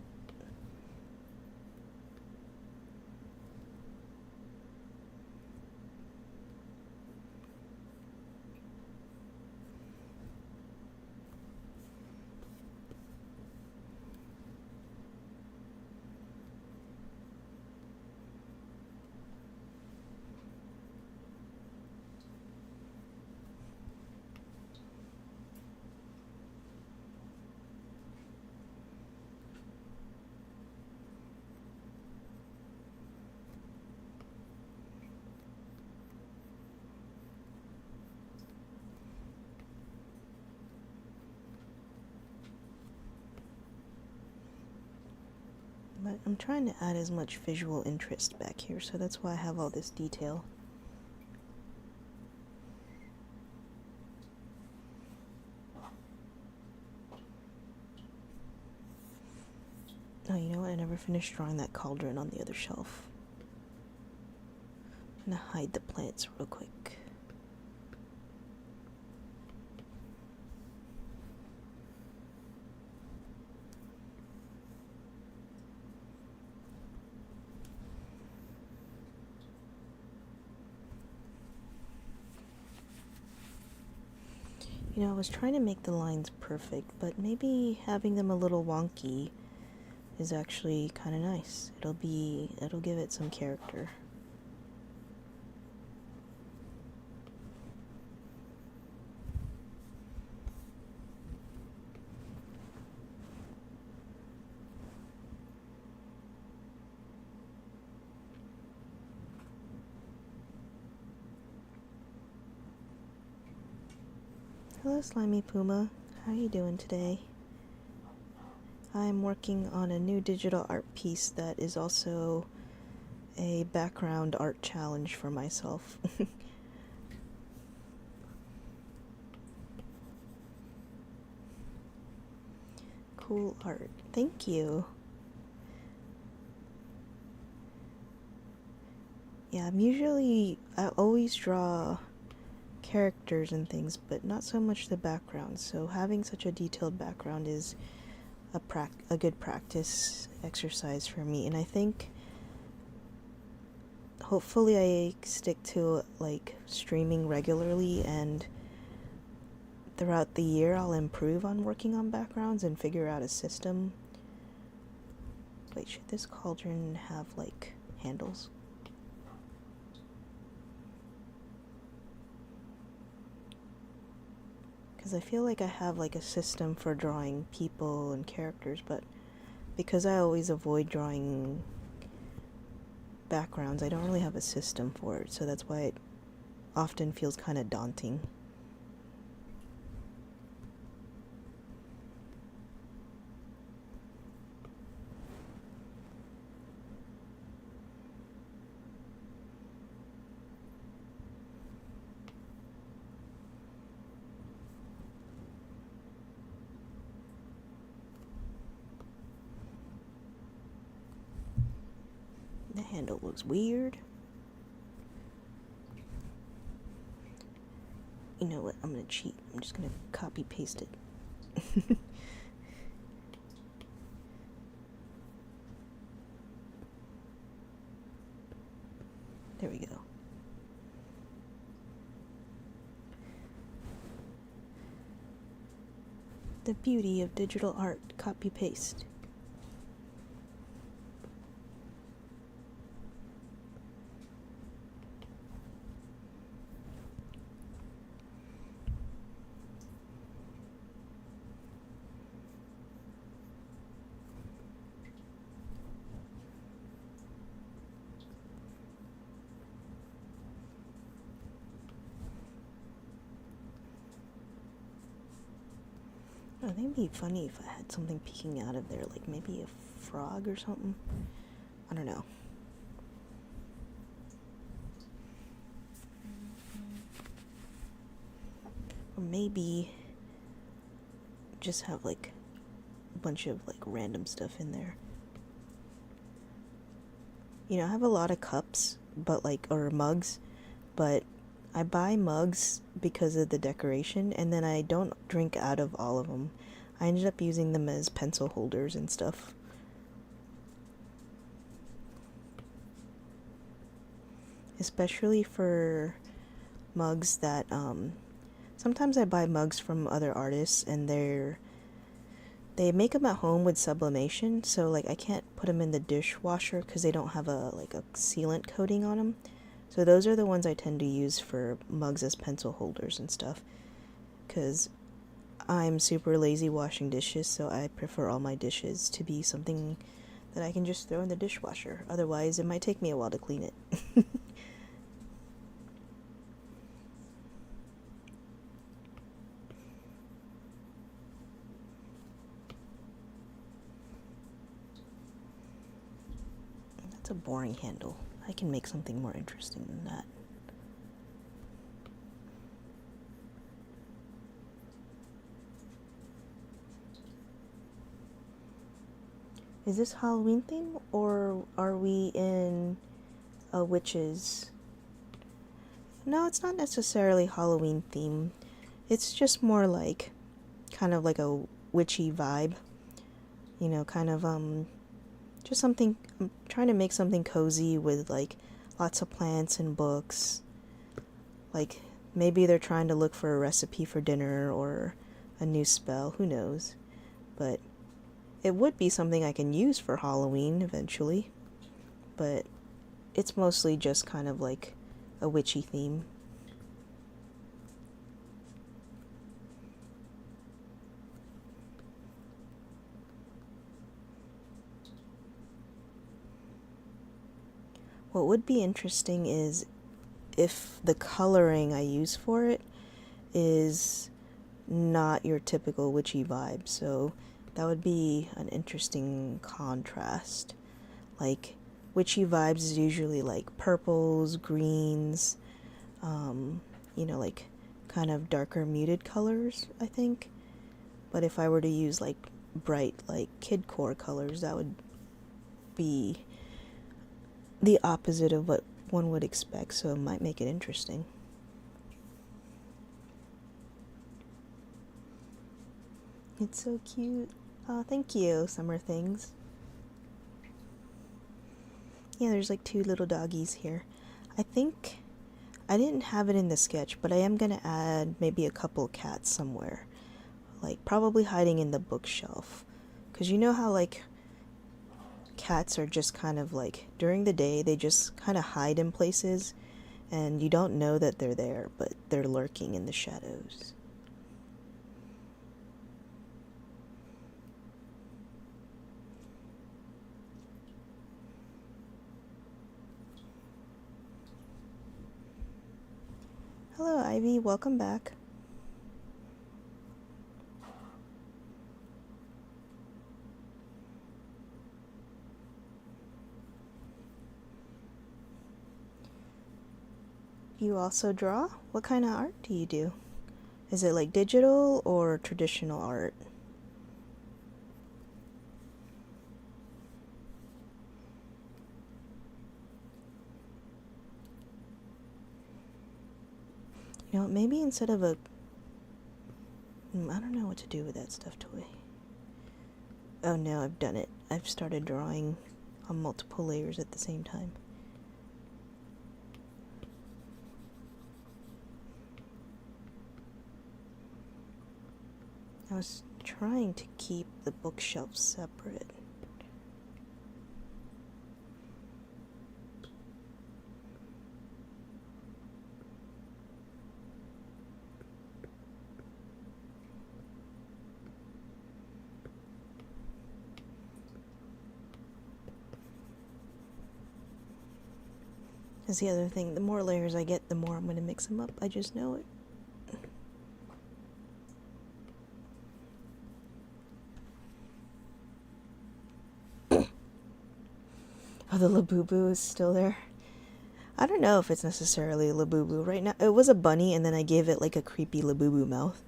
But I'm trying to add as much visual interest back here, so that's why I have all this detail. Oh, you know what? I never finished drawing that cauldron on the other shelf. I'm gonna hide the plants real quick. You know, I was trying to make the lines perfect, but maybe having them a little wonky is actually kind of nice. It'll give it some character. Hello, Slimy Puma. How are you doing today? I'm working on a new digital art piece that is also a background art challenge for myself. Cool art. Thank you. Yeah, I always draw characters and things, but not so much the background. So having such a detailed background is a good practice exercise for me, and I think hopefully I stick to like streaming regularly, and throughout the year I'll improve on working on backgrounds and figure out a system. Wait, should this cauldron have like handles? Because I feel like I have like a system for drawing people and characters, but because I always avoid drawing backgrounds, I don't really have a system for it, so that's why it often feels kind of daunting. The handle looks weird. You know what? I'm gonna cheat. I'm just gonna copy paste it. There we go. The beauty of digital art. Copy paste. I think it'd be funny if I had something peeking out of there, like maybe a frog or something. I don't know. Or maybe just have like a bunch of like random stuff in there. You know, I have a lot of cups, but like, or mugs, but I buy mugs because of the decoration, and then I don't drink out of all of them. I ended up using them as pencil holders and stuff. Especially for mugs that, sometimes I buy mugs from other artists, and they make them at home with sublimation, so like I can't put them in the dishwasher because they don't have a sealant coating on them. So those are the ones I tend to use for mugs as pencil holders and stuff, because I'm super lazy washing dishes, so I prefer all my dishes to be something that I can just throw in the dishwasher. Otherwise, it might take me a while to clean it. That's a boring handle. I can make something more interesting than that. Is this Halloween theme, or are we in a witches? No, it's not necessarily Halloween theme. It's just more like kind of like a witchy vibe. You know, kind of just something. I'm trying to make something cozy with like lots of plants and books. Like maybe they're trying to look for a recipe for dinner or a new spell, who knows. But it would be something I can use for Halloween eventually. But it's mostly just kind of like a witchy theme. What would be interesting is if the coloring I use for it is not your typical witchy vibe. So that would be an interesting contrast. Like, witchy vibes is usually like purples, greens, you know, like kind of darker muted colors, I think. But if I were to use like bright, like kidcore colors, that would be the opposite of what one would expect, so it might make it interesting. It's so cute. Oh, thank you, Summer Things. Yeah, there's like 2 little doggies here. I think I didn't have it in the sketch, but I am gonna add maybe a couple cats somewhere. Like probably hiding in the bookshelf. 'Cause you know how like cats are just kind of like during the day they just kind of hide in places and you don't know that they're there, but they're lurking in the shadows. Hello, Ivy. Welcome back. You also draw? What kind of art do you do? Is it like digital or traditional art? You know, maybe instead of a... I don't know what to do with that stuffed toy. Oh no, I've done it. I've started drawing on multiple layers at the same time. I was trying to keep the bookshelf separate. That's the other thing. The more layers I get, the more I'm going to mix them up. I just know it. Oh, the Labubu is still there. I don't know if it's necessarily a Labubu right now. It was a bunny, and then I gave it like a creepy Labubu mouth.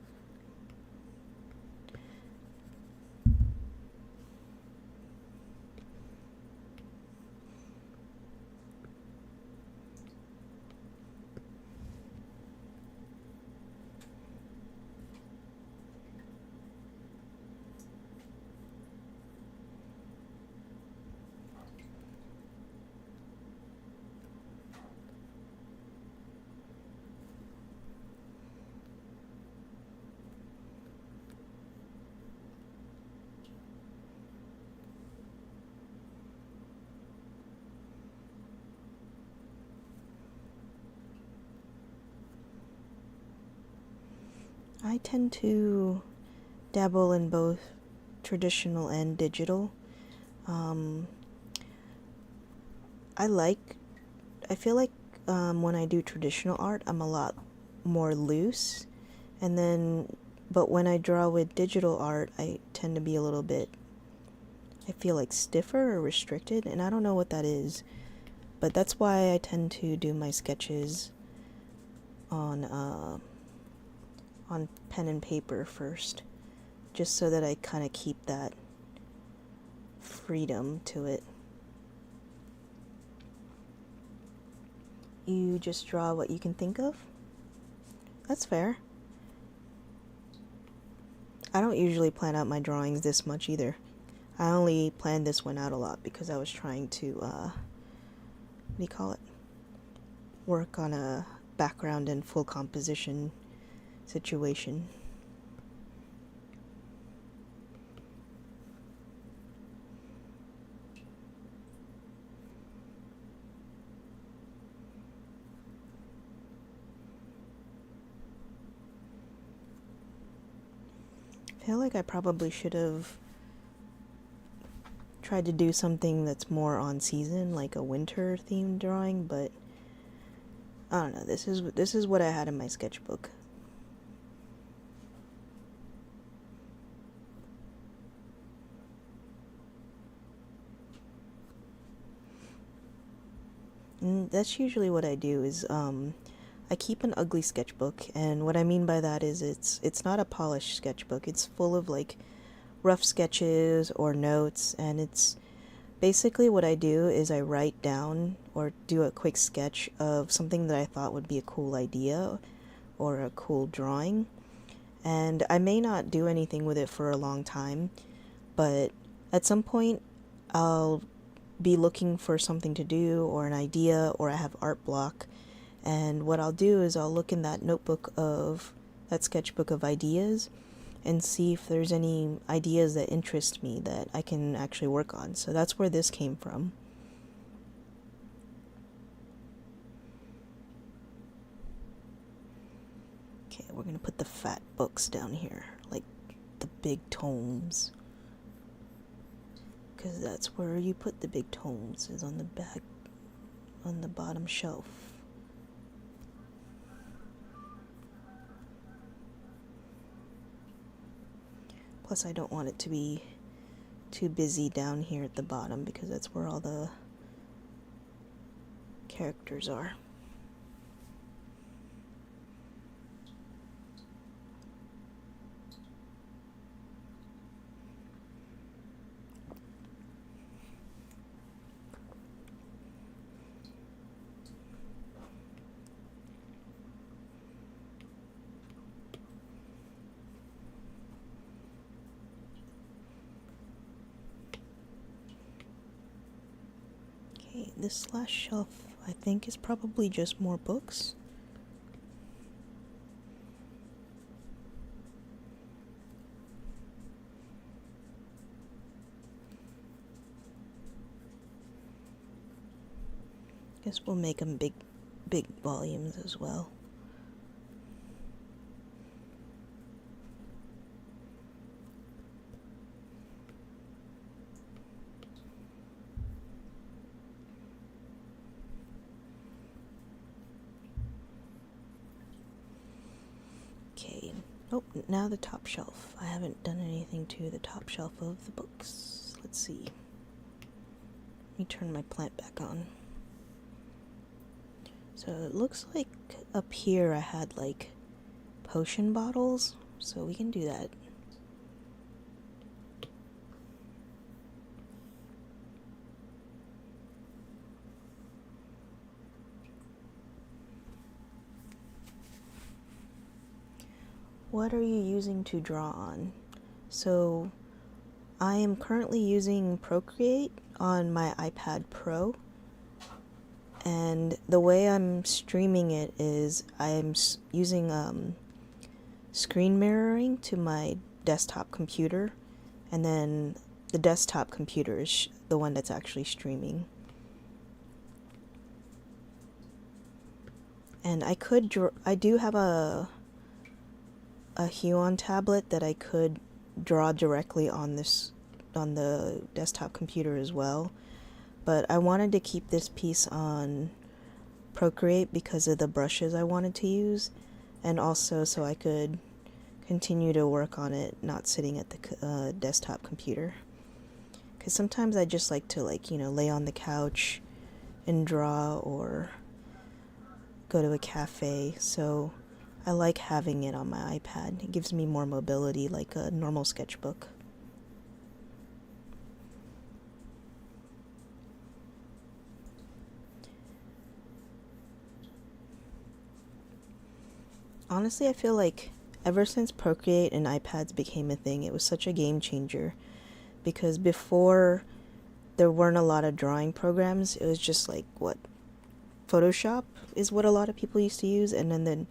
I tend to dabble in both traditional and digital. I feel like when I do traditional art, I'm a lot more loose. But when I draw with digital art, I tend to be a little bit, I feel like stiffer or restricted, and I don't know what that is. But that's why I tend to do my sketches on pen and paper first, just so that I kind of keep that freedom to it. You just draw what you can think of? That's fair. I don't usually plan out my drawings this much either. I only planned this one out a lot because I was trying to, what do you call it? Work on a background and full composition situation. I feel like I probably should have tried to do something that's more on season, like a winter themed drawing, but I don't know. This is what I had in my sketchbook. And that's usually what I do is I keep an ugly sketchbook, and what I mean by that is it's not a polished sketchbook. It's full of like rough sketches or notes, and it's basically what I do is I write down or do a quick sketch of something that I thought would be a cool idea or a cool drawing, and I may not do anything with it for a long time, but at some point I'll be looking for something to do or an idea, or I have art block, and what I'll do is I'll look in that sketchbook of ideas and see if there's any ideas that interest me that I can actually work on. So that's where this came from. Okay, we're gonna put the fat books down here, like the big tomes, because that's where you put the big tomes, is on the back, on the bottom shelf. Plus, I don't want it to be too busy down here at the bottom because that's where all the characters are. This last shelf, I think, is probably just more books. Guess we'll make them big volumes as well. Okay, nope, now the top shelf. I haven't done anything to the top shelf of the books. Let's see. Let me turn my plant back on. So it looks like up here I had like potion bottles, so we can do that. What are you using to draw on? So I am currently using Procreate on my iPad Pro, and the way I'm streaming it is I'm using screen mirroring to my desktop computer, and then the desktop computer is the one that's actually streaming. And I do have a Huon tablet that I could draw directly on the desktop computer as well, but I wanted to keep this piece on Procreate because of the brushes I wanted to use, and also so I could continue to work on it not sitting at the desktop computer, because sometimes I just like to lay on the couch and draw or go to a cafe, so I like having it on my iPad. It gives me more mobility like a normal sketchbook. Honestly, I feel like ever since Procreate and iPads became a thing, it was such a game changer, because before there weren't a lot of drawing programs. It was just like Photoshop is what a lot of people used to use, and then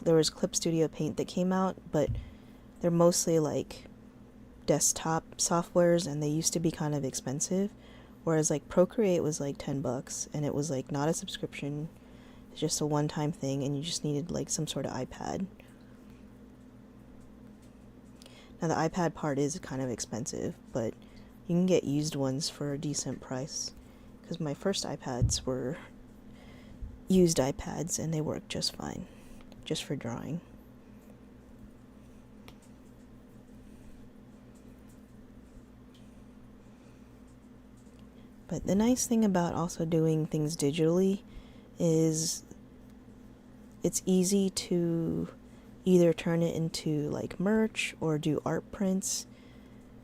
there was Clip Studio Paint that came out, but they're mostly like desktop softwares, and they used to be kind of expensive, whereas like Procreate was like $10, and it was like not a subscription, it's just a one-time thing, and you just needed like some sort of iPad. Now the iPad part is kind of expensive, but you can get used ones for a decent price, because my first iPads were used iPads and they worked just fine, just for drawing. But the nice thing about also doing things digitally is it's easy to either turn it into like merch or do art prints,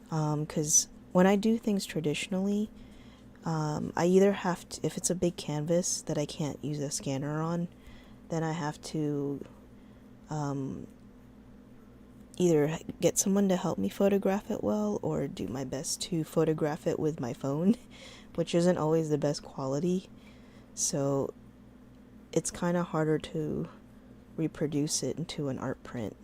because when I do things traditionally, I either have to, if it's a big canvas that I can't use a scanner on, then I have to either get someone to help me photograph it well, or do my best to photograph it with my phone, which isn't always the best quality, so it's kind of harder to reproduce it into an art print.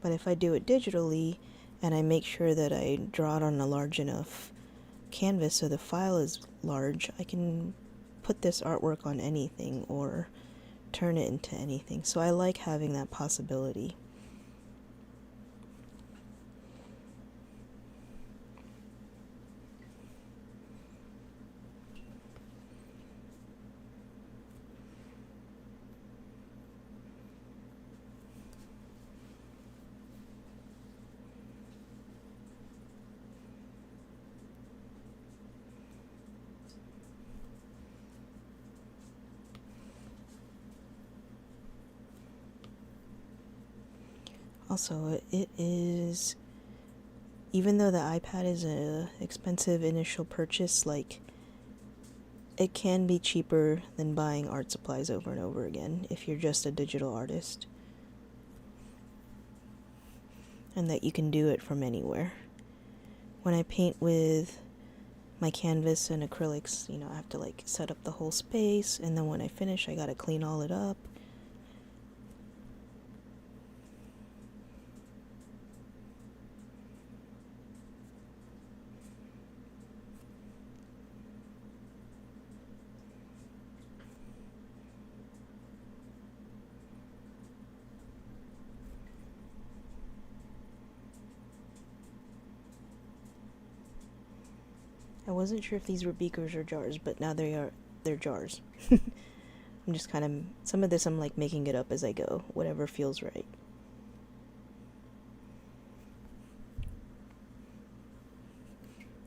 But if I do it digitally, and I make sure that I draw it on a large enough canvas so the file is large, I can put this artwork on anything or turn it into anything. So I like having that possibility. Also, it is, even though the iPad is a expensive initial purchase, like, it can be cheaper than buying art supplies over and over again if you're just a digital artist, and that you can do it from anywhere. When I paint with my canvas and acrylics, I have to like set up the whole space, and then when I finish, I gotta clean all it up. I wasn't sure if these were beakers or jars, but now they're jars. I'm just kind of, some of this I'm like making it up as I go, whatever feels right.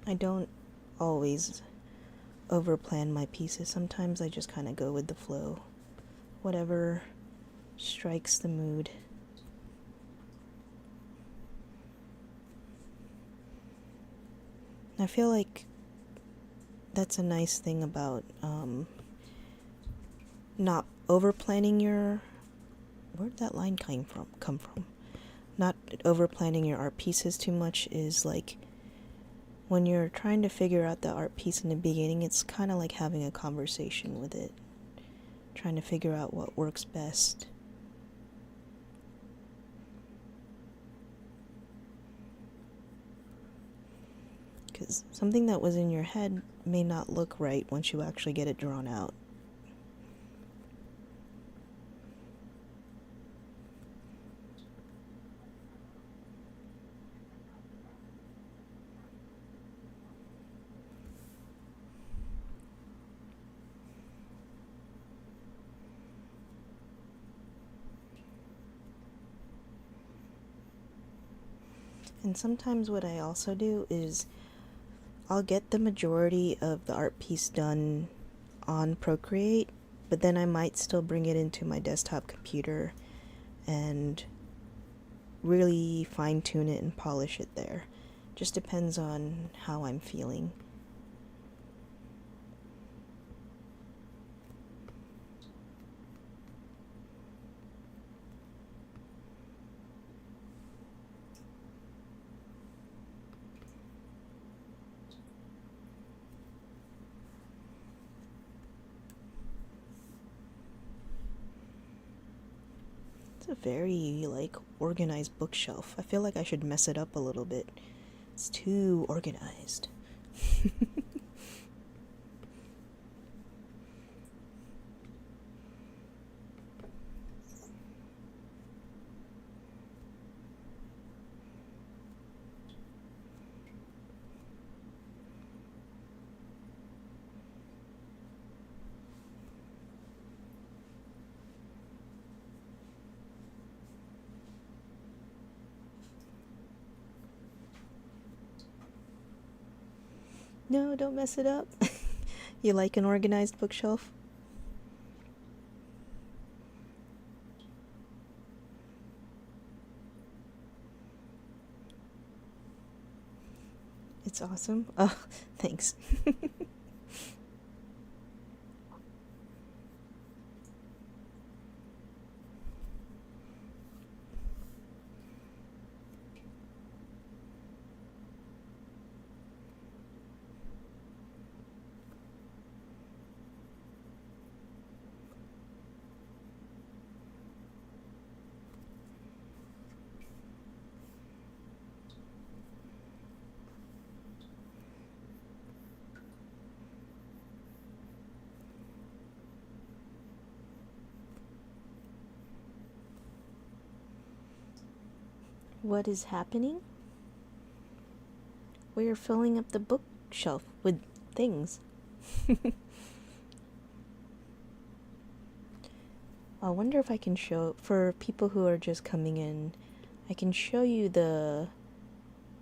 I don't always overplan my pieces. Sometimes I just kind of go with the flow. Whatever strikes the mood. I feel like that's a nice thing about not overplanning your... Where'd that line come from? Not overplanning your art pieces too much is like when you're trying to figure out the art piece in the beginning, it's kind of like having a conversation with it, trying to figure out what works best. Because something that was in your head may not look right once you actually get it drawn out. And sometimes what I also do is I'll get the majority of the art piece done on Procreate, but then I might still bring it into my desktop computer and really fine-tune it and polish it there. Just depends on how I'm feeling. It's a very, organized bookshelf. I feel like I should mess it up a little bit. It's too organized. No, don't mess it up. You like an organized bookshelf? It's awesome. Oh, thanks. What is happening? We're filling up the bookshelf with things. I wonder if I can show, for people who are just coming in, I can show you the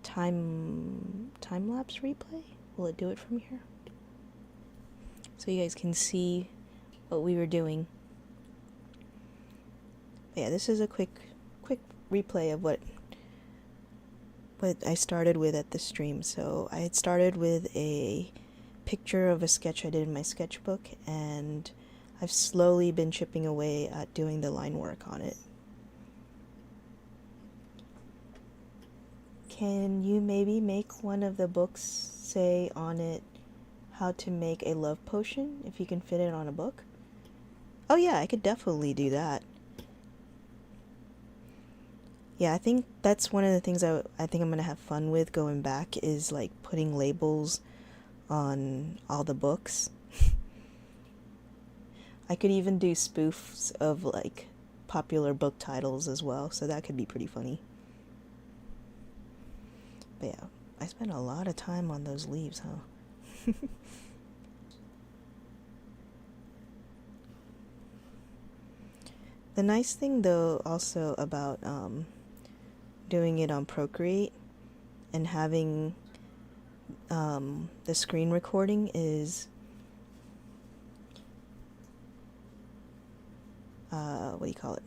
time-lapse replay. Will it do it from here? So you guys can see what we were doing. But yeah, this is a quick replay of what I started with at the stream. So I had started with a picture of a sketch I did in my sketchbook, and I've slowly been chipping away at doing the line work on it. Can you maybe make one of the books say on it how to make a love potion, if you can fit it on a book? Oh yeah, I could definitely do that. Yeah, I think that's one of the things I think I'm gonna have fun with going back, is like putting labels on all the books. I could even do spoofs of like popular book titles as well, so that could be pretty funny. But yeah, I spent a lot of time on those leaves, huh? The nice thing though also about doing it on Procreate and having the screen recording is what do you call it?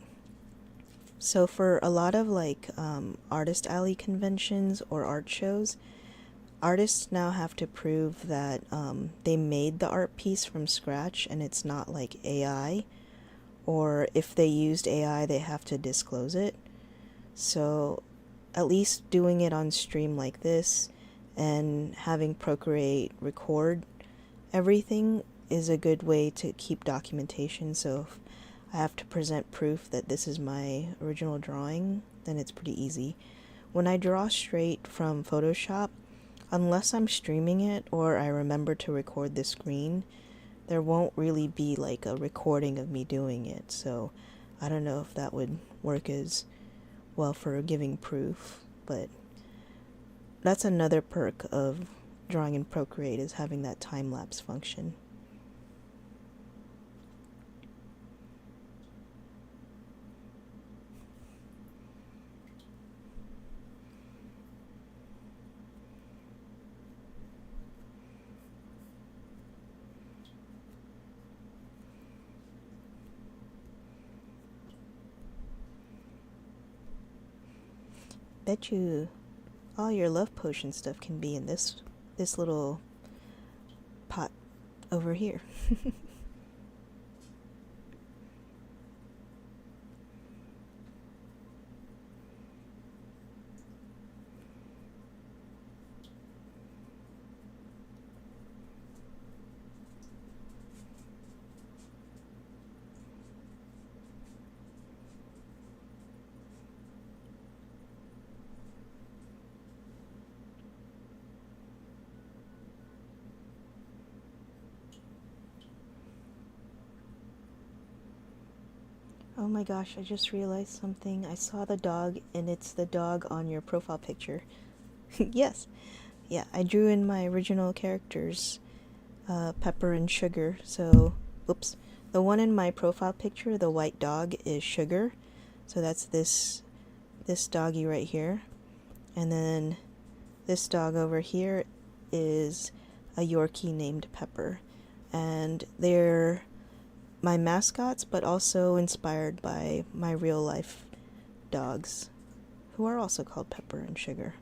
So for a lot of like artist alley conventions or art shows, artists now have to prove that they made the art piece from scratch and it's not like AI, or if they used AI, they have to disclose it. So at least doing it on stream like this and having Procreate record everything is a good way to keep documentation. So if I have to present proof that this is my original drawing, then it's pretty easy. When I draw straight from Photoshop, unless I'm streaming it or I remember to record the screen, there won't really be like a recording of me doing it. So I don't know if that would work as well for giving proof, but that's another perk of drawing in Procreate, is having that time-lapse function. Bet you all your love potion stuff can be in this little pot over here. Oh my gosh, I just realized something. I saw the dog, and it's the dog on your profile picture. Yes. Yeah, I drew in my original characters, Pepper and Sugar. So, oops. The one in my profile picture, the white dog, is Sugar. So that's this doggy right here. And then this dog over here is a Yorkie named Pepper. And they're my mascots, but also inspired by my real life dogs, who are also called Pepper and Sugar.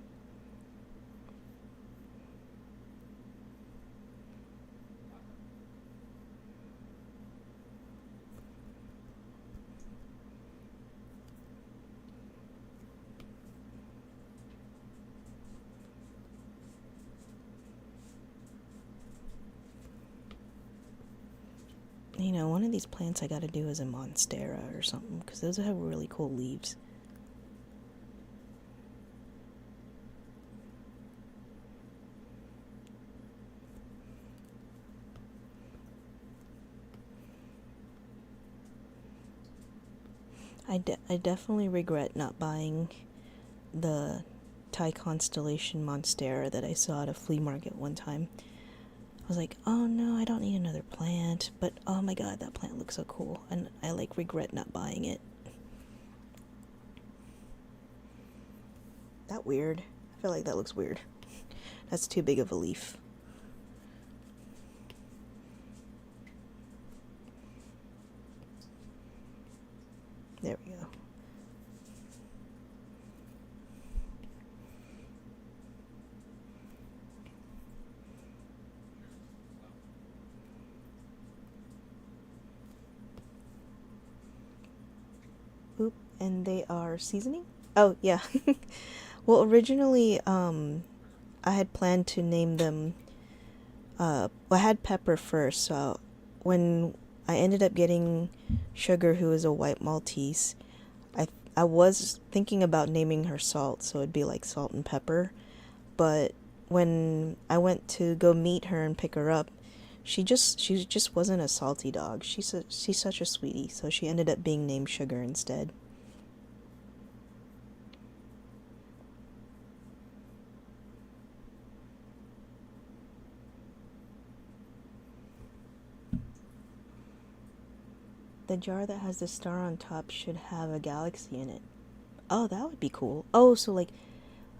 You know, one of these plants I gotta do is a monstera or something, because those have really cool leaves. I definitely regret not buying the Thai constellation monstera that I saw at a flea market one time. I was like, oh no, I don't need another plant, but oh my god, that plant looks so cool, and I like regret not buying it. That weird? I feel like that looks weird. That's too big of a leaf. There we go. Oop, and they are seasoning? Oh, yeah. Well, originally, I had planned to name them, well, I had Pepper first, so when I ended up getting Sugar, who is a white Maltese, I was thinking about naming her Salt, so it'd be like Salt and Pepper, but when I went to go meet her and pick her up, she just wasn't a salty dog. She's such a sweetie, so she ended up being named Sugar instead. The jar that has the star on top should have a galaxy in it. Oh, that would be cool. Oh, so like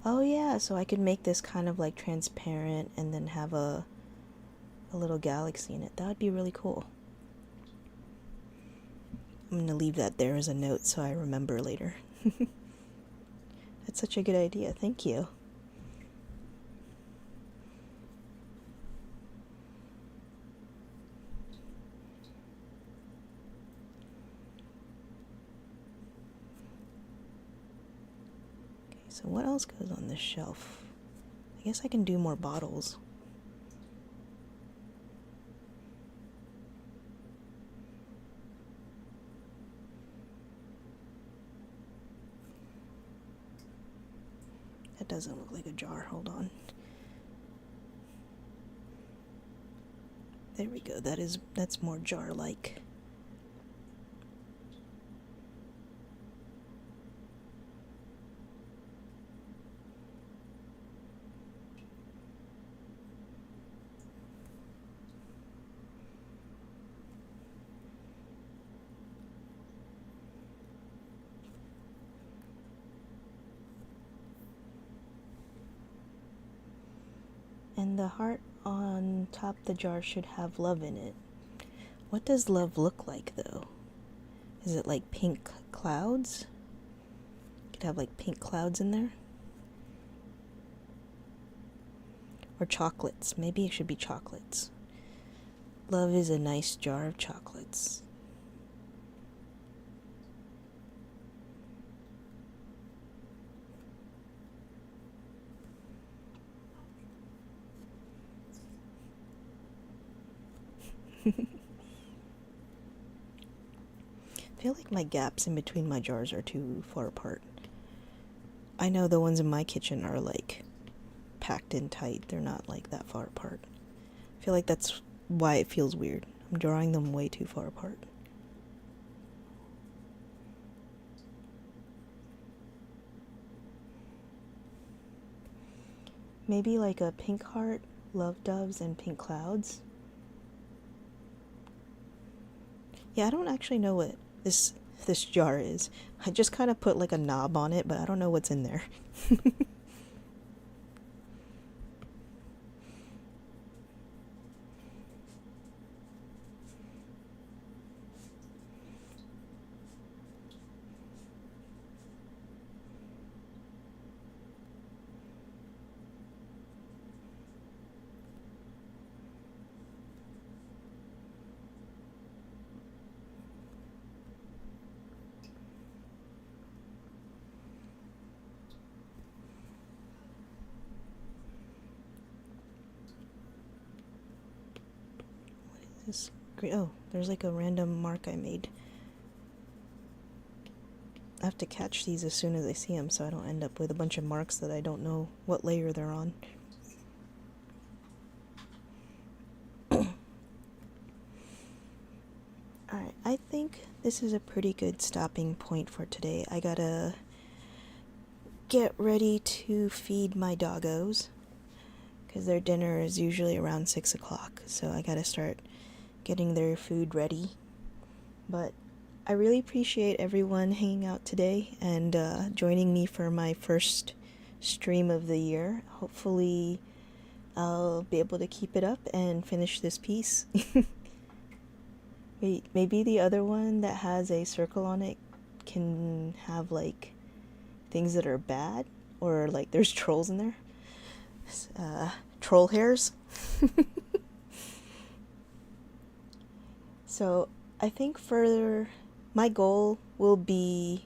Oh yeah, so I could make this kind of like transparent and then have a little galaxy in it. That would be really cool. I'm gonna leave that there as a note so I remember later. That's such a good idea. Thank you. Okay, so what else goes on this shelf? I guess I can do more bottles. That doesn't look like a jar. Hold on. There we go. That's more jar-like. And the heart on top of the jar should have love in it. What does love look like, though? Is it like pink clouds? Could have like pink clouds in there. Or chocolates. Maybe it should be chocolates. Love is a nice jar of chocolates. I feel like my gaps in between my jars are too far apart. I know the ones in my kitchen are like packed in tight. They're not like that far apart. I feel like that's why it feels weird. I'm drawing them way too far apart. Maybe like a pink heart, love doves, and pink clouds. Yeah, I don't actually know what this jar is. I just kind of put like a knob on it, but I don't know what's in there. This great. Oh, there's like a random mark I made. I have to catch these as soon as I see them so I don't end up with a bunch of marks that I don't know what layer they're on. Alright, I think this is a pretty good stopping point for today. I gotta get ready to feed my doggos because their dinner is usually around 6 o'clock, so I gotta start getting their food ready. But I really appreciate everyone hanging out today and joining me for my first stream of the year. Hopefully I'll be able to keep it up and finish this piece. Wait, maybe the other one that has a circle on it can have like things that are bad, or like there's trolls in there. Troll hairs. So I think further, my goal will be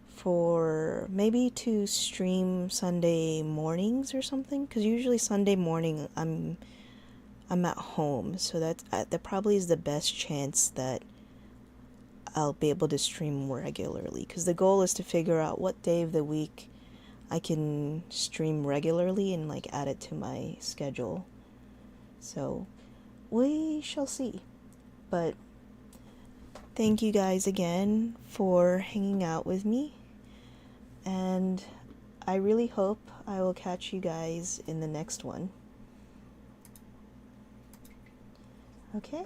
for maybe to stream Sunday mornings or something, because usually Sunday morning I'm at home, so that probably is the best chance that I'll be able to stream more regularly, because the goal is to figure out what day of the week I can stream regularly and like add it to my schedule. So we shall see. But thank you guys again for hanging out with me, and I really hope I will catch you guys in the next one. Okay?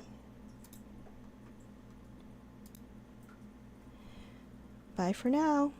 Bye for now.